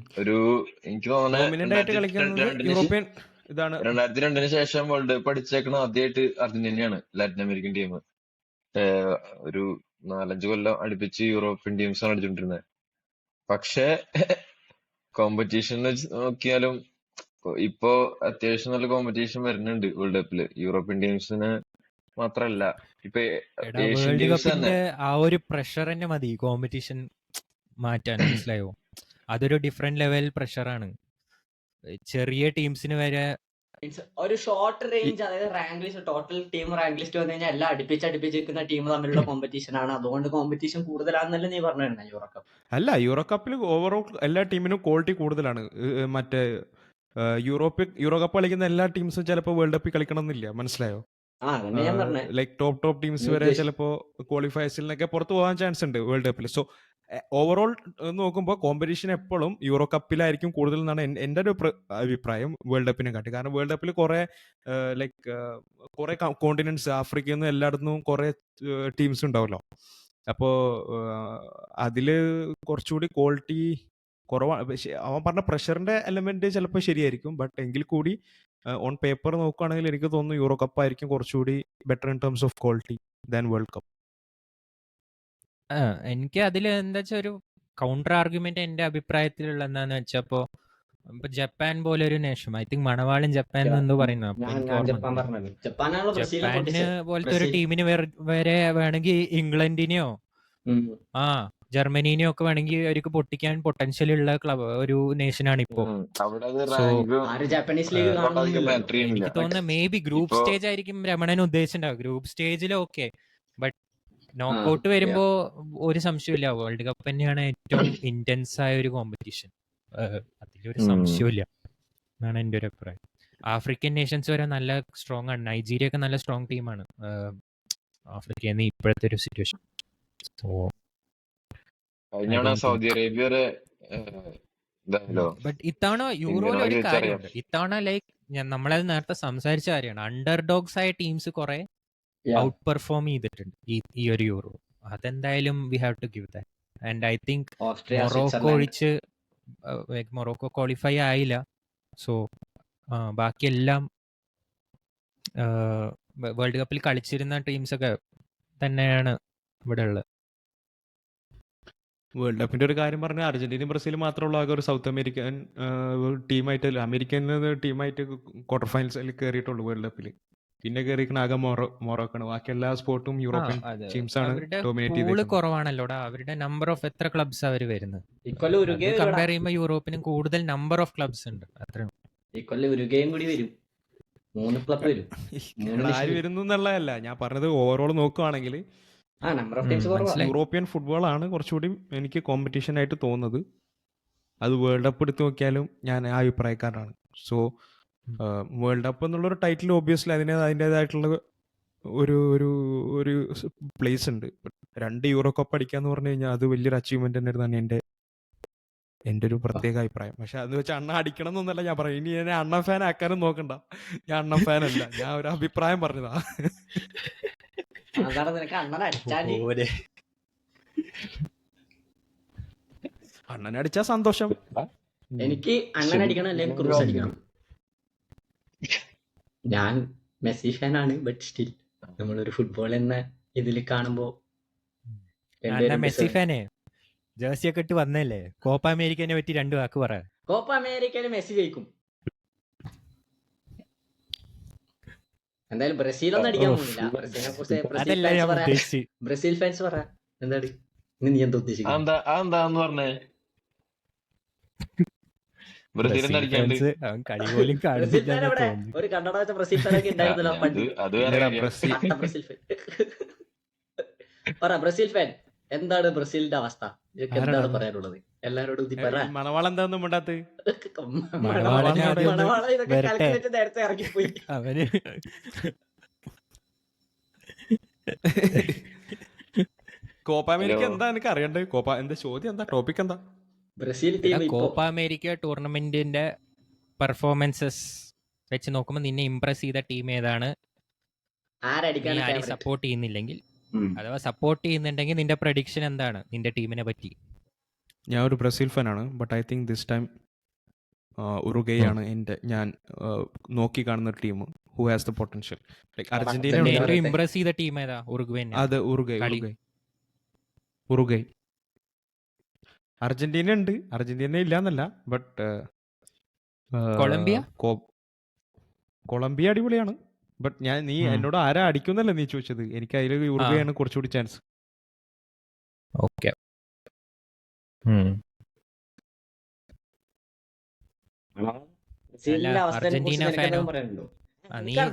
എനിക്ക് ഡോമിനന്റ് ആയിട്ട് കളിക്കുന്നത് തോന്നുന്നത് യൂറോപ്യൻ ഇതാണ്. 2002 ശേഷം വേൾഡ് കപ്പ് അടിച്ചേക്കണ ആദ്യമായിട്ട് അർജന്റീനയാണ് ലാറ്റിൻ അമേരിക്കൻ ടീം. ഒരു 4-5 കൊല്ലം അടുപ്പിച്ച് യൂറോപ്യൻ ടീംസ് ആണ് അടിച്ചോണ്ടിരുന്നത്. പക്ഷെ കോമ്പറ്റീഷൻ വെച്ച് നോക്കിയാലും ഇപ്പോ അത്യാവശ്യം നല്ല കോമ്പറ്റീഷൻ വരുന്നുണ്ട് വേൾഡ് കപ്പില്. യൂറോപ്യൻ ടീംസിന് മാത്രല്ല, ഇപ്പൊ എടാ ഏഷ്യൻ വേൾഡ് ടീംസ് തന്നെ. കപ്പിന്റെ ആ ഒരു പ്രഷർ തന്നെ മതി കോമ്പറ്റീഷൻ മാറ്റാൻ, മനസ്സിലായോ? അതൊരു ഡിഫറെന്റ് ലെവൽ പ്രഷറാണ്. ചെറിയ ടീംസിന് വരെ Means ഒരു ഷോർട്ട് റേഞ്ച്, അതായത് rank list, total team rank list വന്നു കഴിഞ്ഞാൽ എല്ലാം അടുപ്പിച്ചിരിക്കുന്ന ടീം തമ്മിലുള്ള കോമ്പറ്റീഷൻ ആണ്. അതുകൊണ്ട് കോമ്പറ്റീഷൻ കൂടുതലാണെന്നല്ലേ നീ പറഞ്ഞിരുന്ന യൂറോ കപ്പ്? അല്ല, യൂറോ കപ്പിൽ ഓവറോൾ എല്ലാ ടീമിനും ക്വാളിറ്റി കൂടുതലാണ്. മറ്റേ യൂറോ കപ്പ് കളിക്കുന്ന എല്ലാ ടീംസും ചിലപ്പോൾ വേൾഡ് കപ്പിൽ കളിക്കണം എന്നില്ല, മനസ്സിലായോ? അതന്നെ ഞാൻ പറഞ്ഞേ. ലൈക്ക് ടോപ്പ് ടീംസ് വരെ ചിലപ്പോൾ ക്വാളിഫയേഴ്സിലൊക്കെ പുറത്ത് പോകാൻ ചാൻസ് ഉണ്ട് വേൾഡ് കപ്പിൽ. സോ ഓവറോൾ നോക്കുമ്പോൾ കോമ്പറ്റീഷൻ എപ്പോഴും യൂറോ കപ്പിലായിരിക്കും കൂടുതൽ എന്നാണ് എൻ്റെ ഒരു അഭിപ്രായം വേൾഡ് കപ്പിനെ കാട്ടി. കാരണം വേൾഡ് കപ്പിൽ കുറെ കുറെ കോണ്ടിനെന്റ്സ്, ആഫ്രിക്കയിൽ നിന്ന് എല്ലായിടത്തും കുറെ ടീംസ് ഉണ്ടാവല്ലോ. അപ്പോൾ അതിൽ കുറച്ചുകൂടി ക്വാളിറ്റി കുറവാണ്. അവൻ പറഞ്ഞ പ്രഷറിന്റെ എലമെന്റ് ചിലപ്പോൾ ശരിയായിരിക്കും, ബട്ട് എങ്കിൽ കൂടി ഓൺ പേപ്പർ നോക്കുകയാണെങ്കിൽ എനിക്ക് തോന്നുന്നു യൂറോ കപ്പ് ആയിരിക്കും കുറച്ചുകൂടി better in terms of quality than World cup. എനിക്ക് അതിൽ എന്താ വെച്ചാൽ ഒരു കൗണ്ടർ ആർഗ്യുമെന്റ് എന്റെ അഭിപ്രായത്തിലുള്ള എന്താന്ന് വെച്ചപ്പോ, ഇപ്പൊ ജപ്പാൻ പോലെ ഒരു nation, I think Manavalan Japan എന്തോ പറയുന്നത്, അപ്പൊ എനിക്ക് ഞാൻ ഓർമ്മ ജപ്പാൻ പറഞ്ഞത്. ജപ്പാനാണല്ലോ ബ്രസീലിനെ ജപ്പാന് പൊട്ടിച്ചത്. പോലത്തെ ഒരു ബ്രസീൽ. ടീമിന് വരെ വേണമെങ്കിൽ ഇംഗ്ലണ്ടിനെയോ ജർമ്മനിനെയോ ഒക്കെ വേണമെങ്കിൽ അവർക്ക് പൊട്ടിക്കാൻ പൊട്ടൻഷ്യൽ ഉള്ള ഒരു നേഷനാണ് ഇപ്പോ. അവിടെ അത് So, റാങ്ക് ആരും ജാപ്പനീസ് ലീഗ് കാണുന്നില്ല. മാറ്റർ ചെയ്യുന്നില്ല. എനിക്ക് തോന്നുന്നത് മേ ബി ഗ്രൂപ്പ് ഇപ്പോ- സ്റ്റേജ് ആയിരിക്കും രമണൻ ഉദ്ദേശിച്ചിട്ടുണ്ടാവും. ഗ്രൂപ്പ് സ്റ്റേജിൽ ഓക്കെ, ബട്ട് നോക്കൌട്ട് yeah. വരുമ്പോ ഒരു സംശയമില്ല, വേൾഡ് കപ്പ് തന്നെയാണ് ഏറ്റവും ഇന്റൻസ് ആയ ഒരു കോമ്പറ്റീഷൻ. അതിലൊരു സംശയമില്ല എന്നാണ് എൻ്റെ ഒരു അഭിപ്രായം. ആഫ്രിക്കൻ നേഷൻസ് വരെ നല്ല സ്ട്രോങ് ആണ്. നൈജീരിയ ഒക്കെ നല്ല സ്ട്രോങ് ടീമാണ് ആഫ്രിക്കയിൽ നിന്ന് ഇപ്പോഴത്തെ ഒരു സിറ്റുവേഷൻ. സോ കഴിഞ്ഞ സൗദി അറേബ്യ വരെ ഇതാണല്ലോ. ബട്ട് ഇത്തവണ യൂറോയിൽ ഒരു കാര്യമുണ്ട്. ഇത്തവണ ലൈക്ക് നമ്മളത് നേരത്തെ സംസാരിച്ച കാര്യമാണ്, അണ്ടർ ഡോഗ്സ് ആയ ടീംസ് കുറെ ഔട്ട് പെർഫോം ചെയ്തിട്ടുണ്ട് ഈ ഒരു യൂറോ. അതെന്തായാലും we have to give that. And I think Austria, Morocco Switzerland. ഒഴിച്ച് മൊറോക്കോ ക്വാളിഫൈ ആയില്ല. സോ ബാക്കിയെല്ലാം വേൾഡ് കപ്പിൽ കളിച്ചിരുന്ന ടീംസ് ഒക്കെ തന്നെയാണ് ഇവിടെ ഉള്ളത്. വേൾഡ് കപ്പിന്റെ ഒരു കാര്യം പറഞ്ഞാൽ അർജന്റീനയും ബ്രസീലും മാത്രമുള്ള ആകെ ഒരു സൗത്ത് അമേരിക്കൻ ടീമായിട്ട്, അമേരിക്കൻ ടീമായിട്ട് ക്വാർട്ടർ ഫൈനൽസിൽ കയറിയിട്ടുള്ളൂ വേൾഡ് കപ്പിൽ. പിന്നെ കയറിയിരിക്കുന്ന ആകെ മൊറോക്കാണ്. ബാക്കി എല്ലാ സ്പോർട്ടും യൂറോപ്യൻ ടീംസ് ആണ് അവരുടെ ഡോമിനേറ്റ് പൂള് ചെയ്തത്. കുറവാണല്ലോടാ. അവരുടെ നമ്പർ ഓഫ് എത്ര ക്ലബ്സ് അവർ വരുന്നത് ഇക്കൊല്ലം ഉരുഗേ കമ്പയർ ചെയ്യുമ്പോൾ യൂറോപ്പിനും കൂടുതൽ നമ്പർ ഓഫ് ക്ലബ്സ് ഉണ്ട്. അത്രയും ഇക്കൊല്ലം ഉരുഗയും കൂടി വരും. 3 ക്ലബ് വരും. ആര് വരുന്നു എന്നുള്ളതല്ല ഞാൻ പറഞ്ഞത്. ഓവറോൾ നോക്കുകയാണെങ്കിൽ നമ്പർ ഓഫ് ടീംസ് കുറവാണ്. മനസ്സിലായി. യൂറോപ്യൻ ഫുട്ബോൾ ആണ് കുറച്ചുകൂടി എനിക്ക് കോമ്പറ്റീഷൻ ആയിട്ട് തോന്നുന്നത്. അത് വേൾഡ് കപ്പ് എടുത്ത് നോക്കിയാലും ഞാൻ ആ അഭിപ്രായക്കാരനാണ്. സോ വേൾഡ് കപ്പ് എന്നുള്ളൊരു ടൈറ്റിൽ ഒബ്വിയസ്ലി അതിൻ്റെതായിട്ടുള്ള ഒരു ഒരു ഒരു പ്ലേസ് ഉണ്ട്. 2 യൂറോ കപ്പ് അടിക്കാന്ന് പറഞ്ഞു കഴിഞ്ഞാൽ അത് വലിയൊരു അച്ചീവ്മെന്റ് തന്നെയാണ് എൻ്റെ ഒരു പ്രത്യേക അഭിപ്രായം. പക്ഷെ അത് വെച്ച് അണ്ണ അടിക്കണം എന്നൊന്നല്ല ഞാൻ പറയും. ഇനി എന്നെ അണ്ണ ഫാൻ ആക്കാനും നോക്കണ്ട. ഞാൻ അണ്ണ ഫാൻ അല്ല, ഞാൻ ഒരു അഭിപ്രായം പറഞ്ഞതാ. അതാണ് നിനക്ക് അണ്ണനെ അടിച്ചാല്. അണ്ണനെ അടിച്ചാ സന്തോഷം. എനിക്ക് അണ്ണൻ അടിക്കണം അല്ലെങ്കിൽ ക്രൂസ് അടിക്കണം. ഞാൻ മെസ്സി ഫാനാണ്. ബട്ട് സ്റ്റിൽ നമ്മളൊരു ഫുട്ബോൾ എന്ന ഇതിൽ കാണുമ്പോ മെസ്സി ഫാനെ ജേഴ്സി ഒക്കെ ഇട്ട് വന്നല്ലേ. കോപ്പ അമേരിക്കനെ പറ്റി 2 വാക്ക് പറ. കോപ്പ അമേരിക്കയില് മെസ്സി ജയിക്കും. എന്തായാലും ബ്രസീലൊന്നും അടിക്കാൻ പോകുന്നില്ല. ബ്രസീലിനെ അതല്ല ഞാൻ കുറിച്ച് ഉദ്ദേശിച്ച്. ബ്രസീൽ ഫാൻസ് പറ എന്താണ് നീ എന്താ ഉദ്ദേശിക്കുന്നത്? അതെന്താന്ന് പറഞ്ഞേ? ബ്രസീലിനെ അടിക്കാണ്ട് അവൻ കളി പോലും ബ്രസീൽ ഫാൻ കാണുന്നില്ല. എവിടെ? ഒരു കണ്ണട വെച്ച ബ്രസീൽ ഫാനൊക്കെ ഉണ്ടായിരുന്നല്ലോ പണ്ട്. അത് വേറെ കാര്യം. ബ്രസീൽ ഫാൻ പറ. ബ്രസീൽ ഫാൻ എന്താണ് ബ്രസീലിന്റെ അവസ്ഥ? ഇതൊക്കെ എന്താണ് പറയാനുള്ളത്? എല്ലാരോടും ഇത് പറ. മണവാളം എന്താന്നും വേണ്ടാത്ത മണവാള ഇതൊക്കെ വരട്ടെ. കാൽക്കുലേറ്റ് നേരത്തെ ഇറങ്ങിപ്പോയി. അവന് കോപ്പ അമേരിക്ക എന്താ എനിക്ക് അറിയണ്ടേ? കോപ്പ എന്താ ചോദ്യം? എന്താ ടോപ്പിക്? എന്താ ബ്രസീൽ ടീം കോപ്പ അമേരിക്ക ടൂർണമെന്റിന്റെ പെർഫോമൻസസ് വെച്ച് നോക്കുമ്പോൾ നിന്നെ ഇംപ്രസ് ചെയ്ത ടീം ഏതാണ്? ആരടിക്കാൻ നീ ആരും സപ്പോർട്ട് ചെയ്യുന്നില്ലെങ്കിൽ, അഥവാ സപ്പോർട്ട് ചെയ്യുന്നുണ്ടെങ്കിൽ നിന്റെ പ്രഡിക്ഷൻ എന്താണ് നിന്റെ ടീമിനെ പറ്റി? ഞാൻ ഒരു ബ്രസീൽ ഫാനാണ്. But I think this time Uruguay ആണ് ഞാൻ നോക്കി കാണുന്ന ഒരു team who has the potential. Like Argentina ഏറ്റവും ഉണ്ട്. ഇംപ്രസ് ചെയ്ത ടീം ഏതാ? ഉറുഗ്വേ അത് ഉറുഗേ. അർജന്റീന ഉണ്ട്, അർജന്റീന ഇല്ല എന്നല്ല. ബട്ട് കൊളംബിയ കൊളംബിയ അടിപൊളിയാണ്. ബട്ട് നീ എന്നോട് ആരാ അടിക്കുന്നല്ല നീ ചോദിച്ചത്. എനിക്ക് അതിൽ ഉറുഗേ ആണ് കുറച്ചുകൂടി ചാൻസ്. ഓക്കെ. അർജന്റീന ഫാനോ?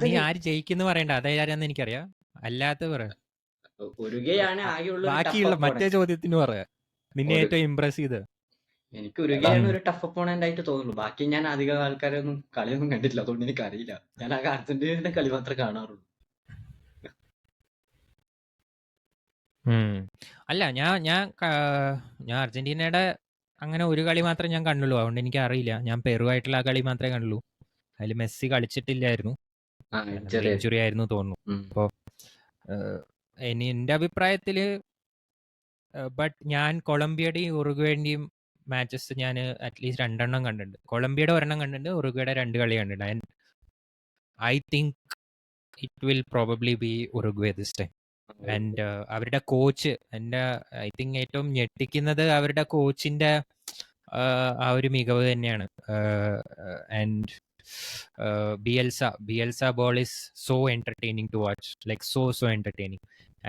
നീ ആര് ജയിക്കുന്നു പറയണ്ട, അതാരാന്ന് എനിക്കറിയാം. അല്ലാത്ത പറ. ബാക്കിയുള്ള മറ്റേ ചോദ്യത്തിന് പറയാ നിന്നെ ഏറ്റവും ഇംപ്രസ് ചെയ്ത്. എനിക്ക് ഉരുഗയാണ് ഒരു ടഫ് ഒപ്പോണന്റ് ആയിട്ട് തോന്നുന്നു. ബാക്കി ഞാൻ അധികം ആൾക്കാരൊന്നും കളിയൊന്നും കണ്ടിട്ടില്ല, അതുകൊണ്ട് എനിക്ക് അറിയില്ല. ഞാൻ ആ അർജന്റീനയുടെ കളി മാത്രമേ കാണാറുള്ളൂ. അല്ല ഞാൻ അർജന്റീനയുടെ അങ്ങനെ ഒരു കളി മാത്രമേ ഞാൻ കണ്ടുള്ളൂ. അതുകൊണ്ട് എനിക്ക് അറിയില്ല. ഞാൻ പെറുവായിട്ടുള്ള ആ കളി മാത്രമേ കണ്ടുള്ളൂ. അതിൽ മെസ്സി കളിച്ചിട്ടില്ലായിരുന്നു, ഇഞ്ചുറി ആയിരുന്നു തോന്നുന്നു. അപ്പോൾ എന്റെ അഭിപ്രായത്തില് ബട്ട് ഞാൻ കൊളംബിയയുടെയും ഉറുഗ്വേയുടെയും മാച്ചസ് ഞാൻ അറ്റ്ലീസ്റ്റ് 2 എണ്ണം കണ്ടിട്ടുണ്ട്. കൊളംബിയയുടെ 1 എണ്ണം കണ്ടിട്ടുണ്ട്, ഉറുഗ്വേയുടെ 2 കളി കണ്ടിട്ടുണ്ട്. And I think it will probably be Uruguay this time. And അവരുടെ കോച്ച് ഐ തിങ്ക് ഏറ്റവും ഞെട്ടിക്കുന്നത് അവരുടെ കോച്ചിന്റെ ആ ഒരു മികവ് തന്നെയാണ്. And Bielsa ball is so entertaining to watch, like so entertaining.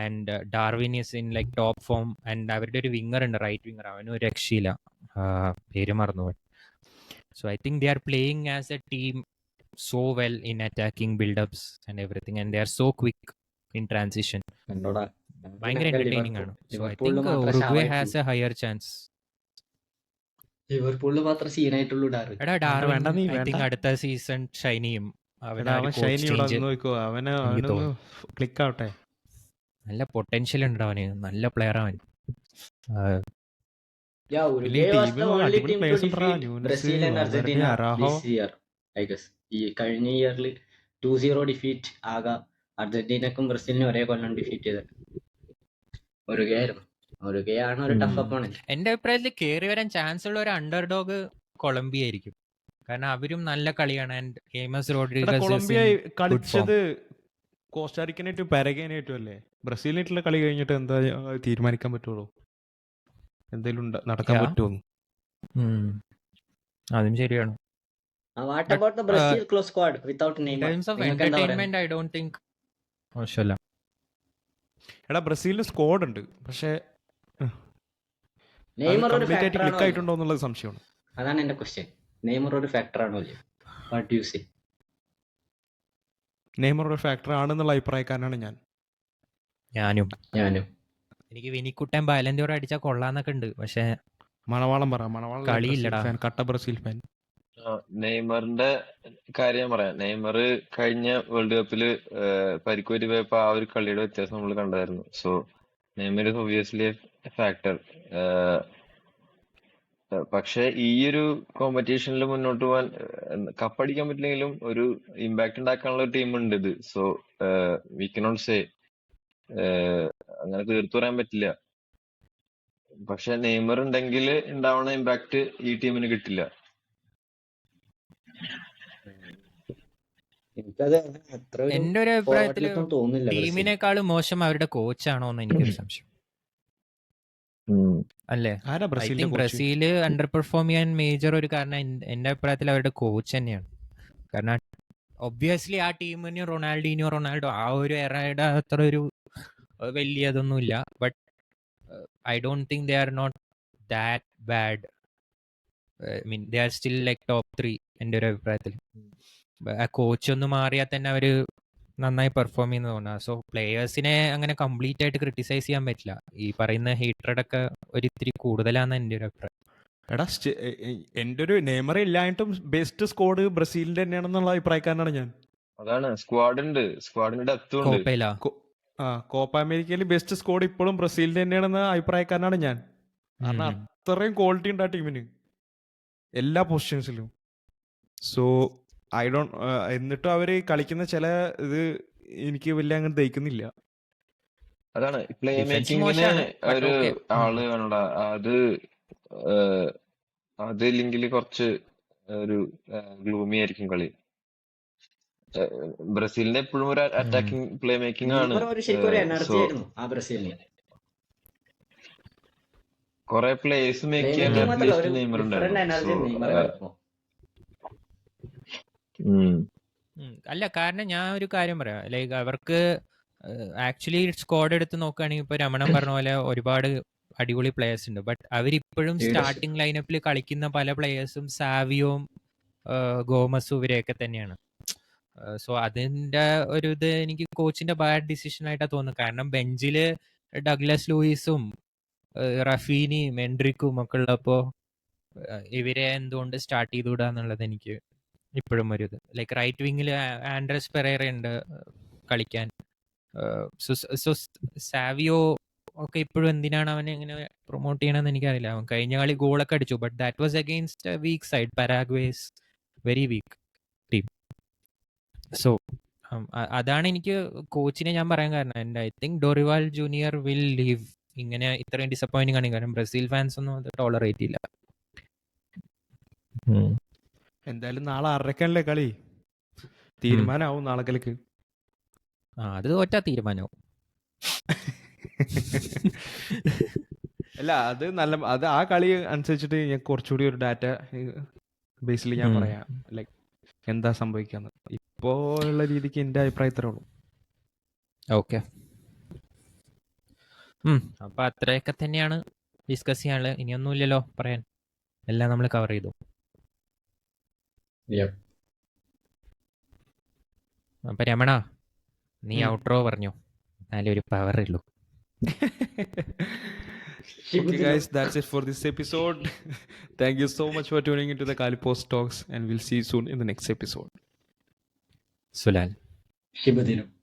And Darwin is in like top form. And അവരുടെ ഒരു വിങ്ങർ ഉണ്ട്, റൈറ്റ് വിങ്ങർ, അവനും ഒരു രക്ഷയില്ല, പേര് മറന്നുപോയി. So I think they are playing as a team so well in attacking build-ups and everything, and they are so quick in transition. ഭയങ്കര entertaining ആണ്. So I think Uruguay has a higher chance. ലിവർപൂളിൽ മാത്രം സീനായിട്ടുള്ളൂ ഇടാറ്. എടാ വേണ്ട Darwin വേണ്ട നീ I വേണ്ട. Think അടുത്ത season Shine ചെയ്യും. അവൻ എടാ ആ ഒരു അവൻ കോച്ച് ഷൈനി ഇവിടെ ചേഞ്ച് നോക്കോ, അവന് എനിക്ക് അവനൊന്ന് തോന്നുന്നു. ക്ലിക്ക് ആവട്ടെ. നല്ല പൊട്ടൻഷ്യൽ ഉണ്ട് അവന്, നല്ല പ്ലെയർ അവൻ. ആ, Yeah, പിന്നെ ഈ Uruguay was the ടീമിൽ only അടിപൊളി team to പ്ലേയേഴ്സ് ഉണ്ടാ, defeat Nunez, Brazil and Valverde, Argentina അറാഹോ. this year, I guess. ഈ കഴിഞ്ഞ ഇയറിൽ 2-0 ഡിഫീറ്റ് ആകെ അർജന്റീനക്കും ബ്രസീലിനും ഒരേ കൊല്ലം ഡിഫീറ്റ് ചെയ്തത് ഉറുഗ്വേ ആയിരുന്നു. ഉറുഗ്വേ ആണ് ഒരു ടഫ് അപ്പോണന്റ്. എന്റെ അഭിപ്രായത്തിൽ കയറി വരാൻ ചാൻസ് ഉള്ള ഒരു അണ്ടർഡോഗ് കൊളംബിയ ആയിരിക്കും. കാരണം അവരും നല്ല കളിയാണ്. ആൻഡ് ഹേമസ് എടാ റോഡ്രിഗസ് കൊളംബിയ ഗുഡ് ഫോം. കളിച്ചത് കോസ്റ്റാറിക്കനായിട്ടും പാരഗേനായിട്ടും അല്ലേ? ബ്രസീലിനായിട്ടുള്ള കളി കഴിഞ്ഞിട്ട് എന്താ തീരുമാനിക്കാൻ പറ്റുള്ളൂ, എന്തെങ്കിലും നടക്കാൻ പറ്റുമോ? അതും ശരിയാണ്. What about the Brazil close squad without In Neymar? terms of നിങ്ങൾക്ക് എന്താ പറയാ? entertainment, I don't think മോശമല്ല. എടാ ബ്രസീലിന് സ്ക്വാഡ് ഉണ്ട്, പക്ഷേ നെയ്മർ ഒരു കംപ്ലീറ്റ് ആയിട്ട് ഫാക്ടർ ക്ലിക്ക് ആണോ? ആയിട്ടുണ്ടോ എന്നുള്ളത് സംശയമാണ്. അതാണ് എന്റെ ക്വസ്റ്റ്യൻ. നെയ്മർ ഒരു ഫാക്ടർ ആണോ? What you say? നെയ്മർ ഒരു ഫാക്ടർ ആണെന്നുള്ള അഭിപ്രായക്കാരനാണ് ഞാൻ. ഞാനും ഞാനും. എനിക്ക് വിനിക്കുട്ടൻ ബാലന്റിയോർ അടിച്ചാൽ കൊള്ളാന്നൊക്കെ ഉണ്ട്, പക്ഷെ മണവാളം പറ, മണവാളം കളിയില്ലടാ. ഫാൻ, കട്ട ബ്രസീൽ ഫാൻ. നെയ്മറിന്റെ കാര്യം പറയാം. നെയ്മർ കഴിഞ്ഞ വേൾഡ് കപ്പില് പരിക്ക് പറ്റി പോയപ്പോ ആ ഒരു കളിയുടെ വ്യത്യാസം നമ്മൾ കണ്ടായിരുന്നു. So Neymar is obviously factor. പക്ഷെ ഈ ഒരു കോമ്പറ്റീഷനിൽ മുന്നോട്ട് പോകാൻ കപ്പടിക്കാൻ പറ്റില്ലെങ്കിലും ഒരു ഇമ്പാക്ട് ഉണ്ടാക്കാനുള്ള ഒരു ടീം ഉണ്ട് ഇത്. സോ വി കനോട്ട് സേ അങ്ങനെ തീർത്തു പറയാൻ പറ്റില്ല. പക്ഷെ നെയ്മർ ഉണ്ടെങ്കിൽ ഉണ്ടാവുന്ന ഇമ്പാക്ട് ഈ ടീമിന് കിട്ടില്ല. എനിക്കത് അത്ര ഒരു എന്റെ ഒരു അഭിപ്രായത്തില് forward-ലൊന്നും തോന്നുന്നില്ല ബ്രസീൽ. ടീമിനേക്കാളും മോശം അവരുടെ കോച്ചാണോ എന്ന് എനിക്കൊരു സംശയം. അല്ലേ? ആരാ ഐ ബ്രസീലിന്റെ think coach? Brazil under perform ചെയ്യാൻ മേജർ ഒരു കാരണം എന്റെ അഭിപ്രായത്തിൽ അവരുടെ കോച്ച് തന്നെയാണ്. കാരണം ഒബ്വിയസ്ലി ആ ടീമിന് റൊണാൾഡോ ആ ഒരു എറയുടെ അത്ര ഒരു വലിയ അതൊന്നുമില്ല. But I don't think they are not that bad. Mean they are still like top 3 എൻ്റെ ഒരു അഭിപ്രായത്തിൽ. ആ കോച്ച് ഒന്ന് മാറിയാൽ തന്നെ അവര് നന്നായി പെർഫോം ചെയ്യുന്ന തോന്നുന്നു. സോ പ്ലേയേഴ്സിനെ അങ്ങനെ കംപ്ലീറ്റ് ആയിട്ട് ക്രിട്ടിസൈസ് ചെയ്യാൻ പറ്റില്ല. ഈ പറയുന്ന ഹേറ്റഡ് ഒക്കെ ഒരിത്തിരി കൂടുതലാന്ന് എൻ്റെ ഒരു അഭിപ്രായം. എടാ എൻ്റെ ഒരു നെയ്മർ ഇല്ലായിട്ടും ബെസ്റ്റ് സ്ക്വാഡ് ബ്രസീലിന്റെ തന്നെയാണെന്നുള്ള അഭിപ്രായക്കാരനാണ് ഞാൻ. അതാണ് സ്ക്വാഡിന്റെ ഡെപ്തും ഉണ്ട്. കോപ്പയില കോപ്പ അമേരിക്കയിൽ ബെസ്റ്റ് സ്ക്വാഡ് ഇപ്പോഴും ബ്രസീലിന്റെ തന്നെയാണെന്ന അഭിപ്രായക്കാരനാണ് ഞാൻ. കാരണം അത്രയും ക്വാളിറ്റി ഉണ്ട് ആ ടീമിന് എല്ലാ പൊസിഷൻസിലും. സോ ഐ ഡോണ്ട്, എന്നിട്ടും അവര് കളിക്കുന്ന ചില ഇത് എനിക്ക് വലിയ അങ്ങനെ ദഹിക്കുന്നില്ല. അതാണ് പ്ലേ Defense മേക്കിങ്ങിന് മോശമാണ്, but ഒരു okay. ആള് വേണടാ. അതില്ലെങ്കിൽ കുറച്ച് ഒരു ഗ്ലൂമി ആയിരിക്കും കളി. ബ്രസീലിന്റെ എപ്പോഴും ഒരു അറ്റാക്കിംഗ് പ്ലേ മേക്കിംഗ് ആണ്. നെയ്മർ ഒരു ശരിക്കും ഒരു എനർജി സോ ആയിരുന്നു ആ ബ്രസീലിന്. കുറെ പ്ലേയേഴ്സ് മേക്ക് ചെയ്യാൻ Playmaking മാത്രമല്ല, അറ്റ്ലീസ്റ്റ് ഒരു നെയ്മർ different energy ഉണ്ടായിരുന്നു. നെയ്മർ കളിക്കുമ്പോ. അല്ല, കാരണം ഞാൻ ഒരു കാര്യം പറയാം. ലൈക്ക് അവർക്ക് ആക്ച്വലി സ്ക്വാഡ് എടുത്ത് നോക്കുകയാണെങ്കിൽ ഇപ്പൊ രമണൻ പറഞ്ഞ പോലെ ഒരുപാട് അടിപൊളി പ്ലേയേഴ്സ് ഉണ്ട്. ബട്ട് അവരിപ്പോഴും Leadership. സ്റ്റാർട്ടിംഗ് ലൈനപ്പിൽ കളിക്കുന്ന പല പ്ലേയേഴ്സും സാവിയോയും ഗോമസും ഇവരെയൊക്കെ തന്നെയാണ്. സോ അതിന്റെ ഒരു ഇത് എനിക്ക് കോച്ചിന്റെ ബാഡ് ഡിസിഷൻ ആയിട്ടാണ് തോന്നുന്നത്. കാരണം ബെഞ്ചില് ഡഗ്ലസ് ലൂയിസും റഫീനിയും എൻഡ്രിക്കും ഒക്കെ ഉള്ളപ്പോ ഇവരെ എന്തുകൊണ്ട് സ്റ്റാർട്ട് ചെയ്തുകൂടാ എന്നുള്ളത് എനിക്ക് ഇപ്പോഴും ഒരു ഇത്. ലൈക്ക് റൈറ്റ് വിങ്ങിൽ ആൻഡ്രസ് പെരേറ ഉണ്ട് കളിക്കാൻ. സാവിയോ ഒക്കെ ഇപ്പോഴും എന്തിനാണ് അവനെ ഇങ്ങനെ പ്രൊമോട്ട് ചെയ്യണമെന്ന് എനിക്കറിയില്ല. അവൻ കഴിഞ്ഞ കളി ഗോളൊക്കെ അടിച്ചു, but that was against weak side. Paraguay's very weak team. So അതാണ് എനിക്ക് കോച്ചിനെ ഞാൻ പറയാൻ കാരണം. And I think Dorival Junior will leave. ഇങ്ങനെ ഇത്രയും ഡിസപ്പോയിന്റിംഗ് ആണ്. കാരണം ബ്രസീൽ ഫാൻസ് ഒന്നും അത് ടോളറേറ്റ് ചെയ്യില്ല. എന്തായാലും നാളെ 6:30 കളി. തീരുമാനമാവും നാളേക്കലേക്ക്. അത് തോറ്റാ തീരുമാനവും. അല്ല അത് ആ കളി അനുസരിച്ചിട്ട് ഞാൻ കുറച്ചുകൂടി ഒരു ഡാറ്റ ബേസിൽ ഞാൻ പറയാം ലൈക്ക് എന്താ സംഭവിക്കാന്ന്. ഇപ്പോ ഉള്ള രീതിക്ക് എൻ്റെ അഭിപ്രായത്തിലേ ഉള്ളൂ. ഓക്കെ, അപ്പൊ അത്രയൊക്കെ തന്നെയാണ് ഡിസ്കസ് ചെയ്യാനുള്ളത്. ഇനിയൊന്നുമില്ലല്ലോ പറയാൻ, എല്ലാം നമ്മൾ കവർ ചെയ്തു. അപ്പൊ രമണ, നീ ഔട്ട്രോ പറഞ്ഞു. എന്നാലേ ഒരു പവർ ഉള്ളൂ. Okay, guys, that's it for this episode. Thank you so much for tuning into the Kalipos Talks, and we'll see you soon in the next episode. Sulal. ശുഭദിനം.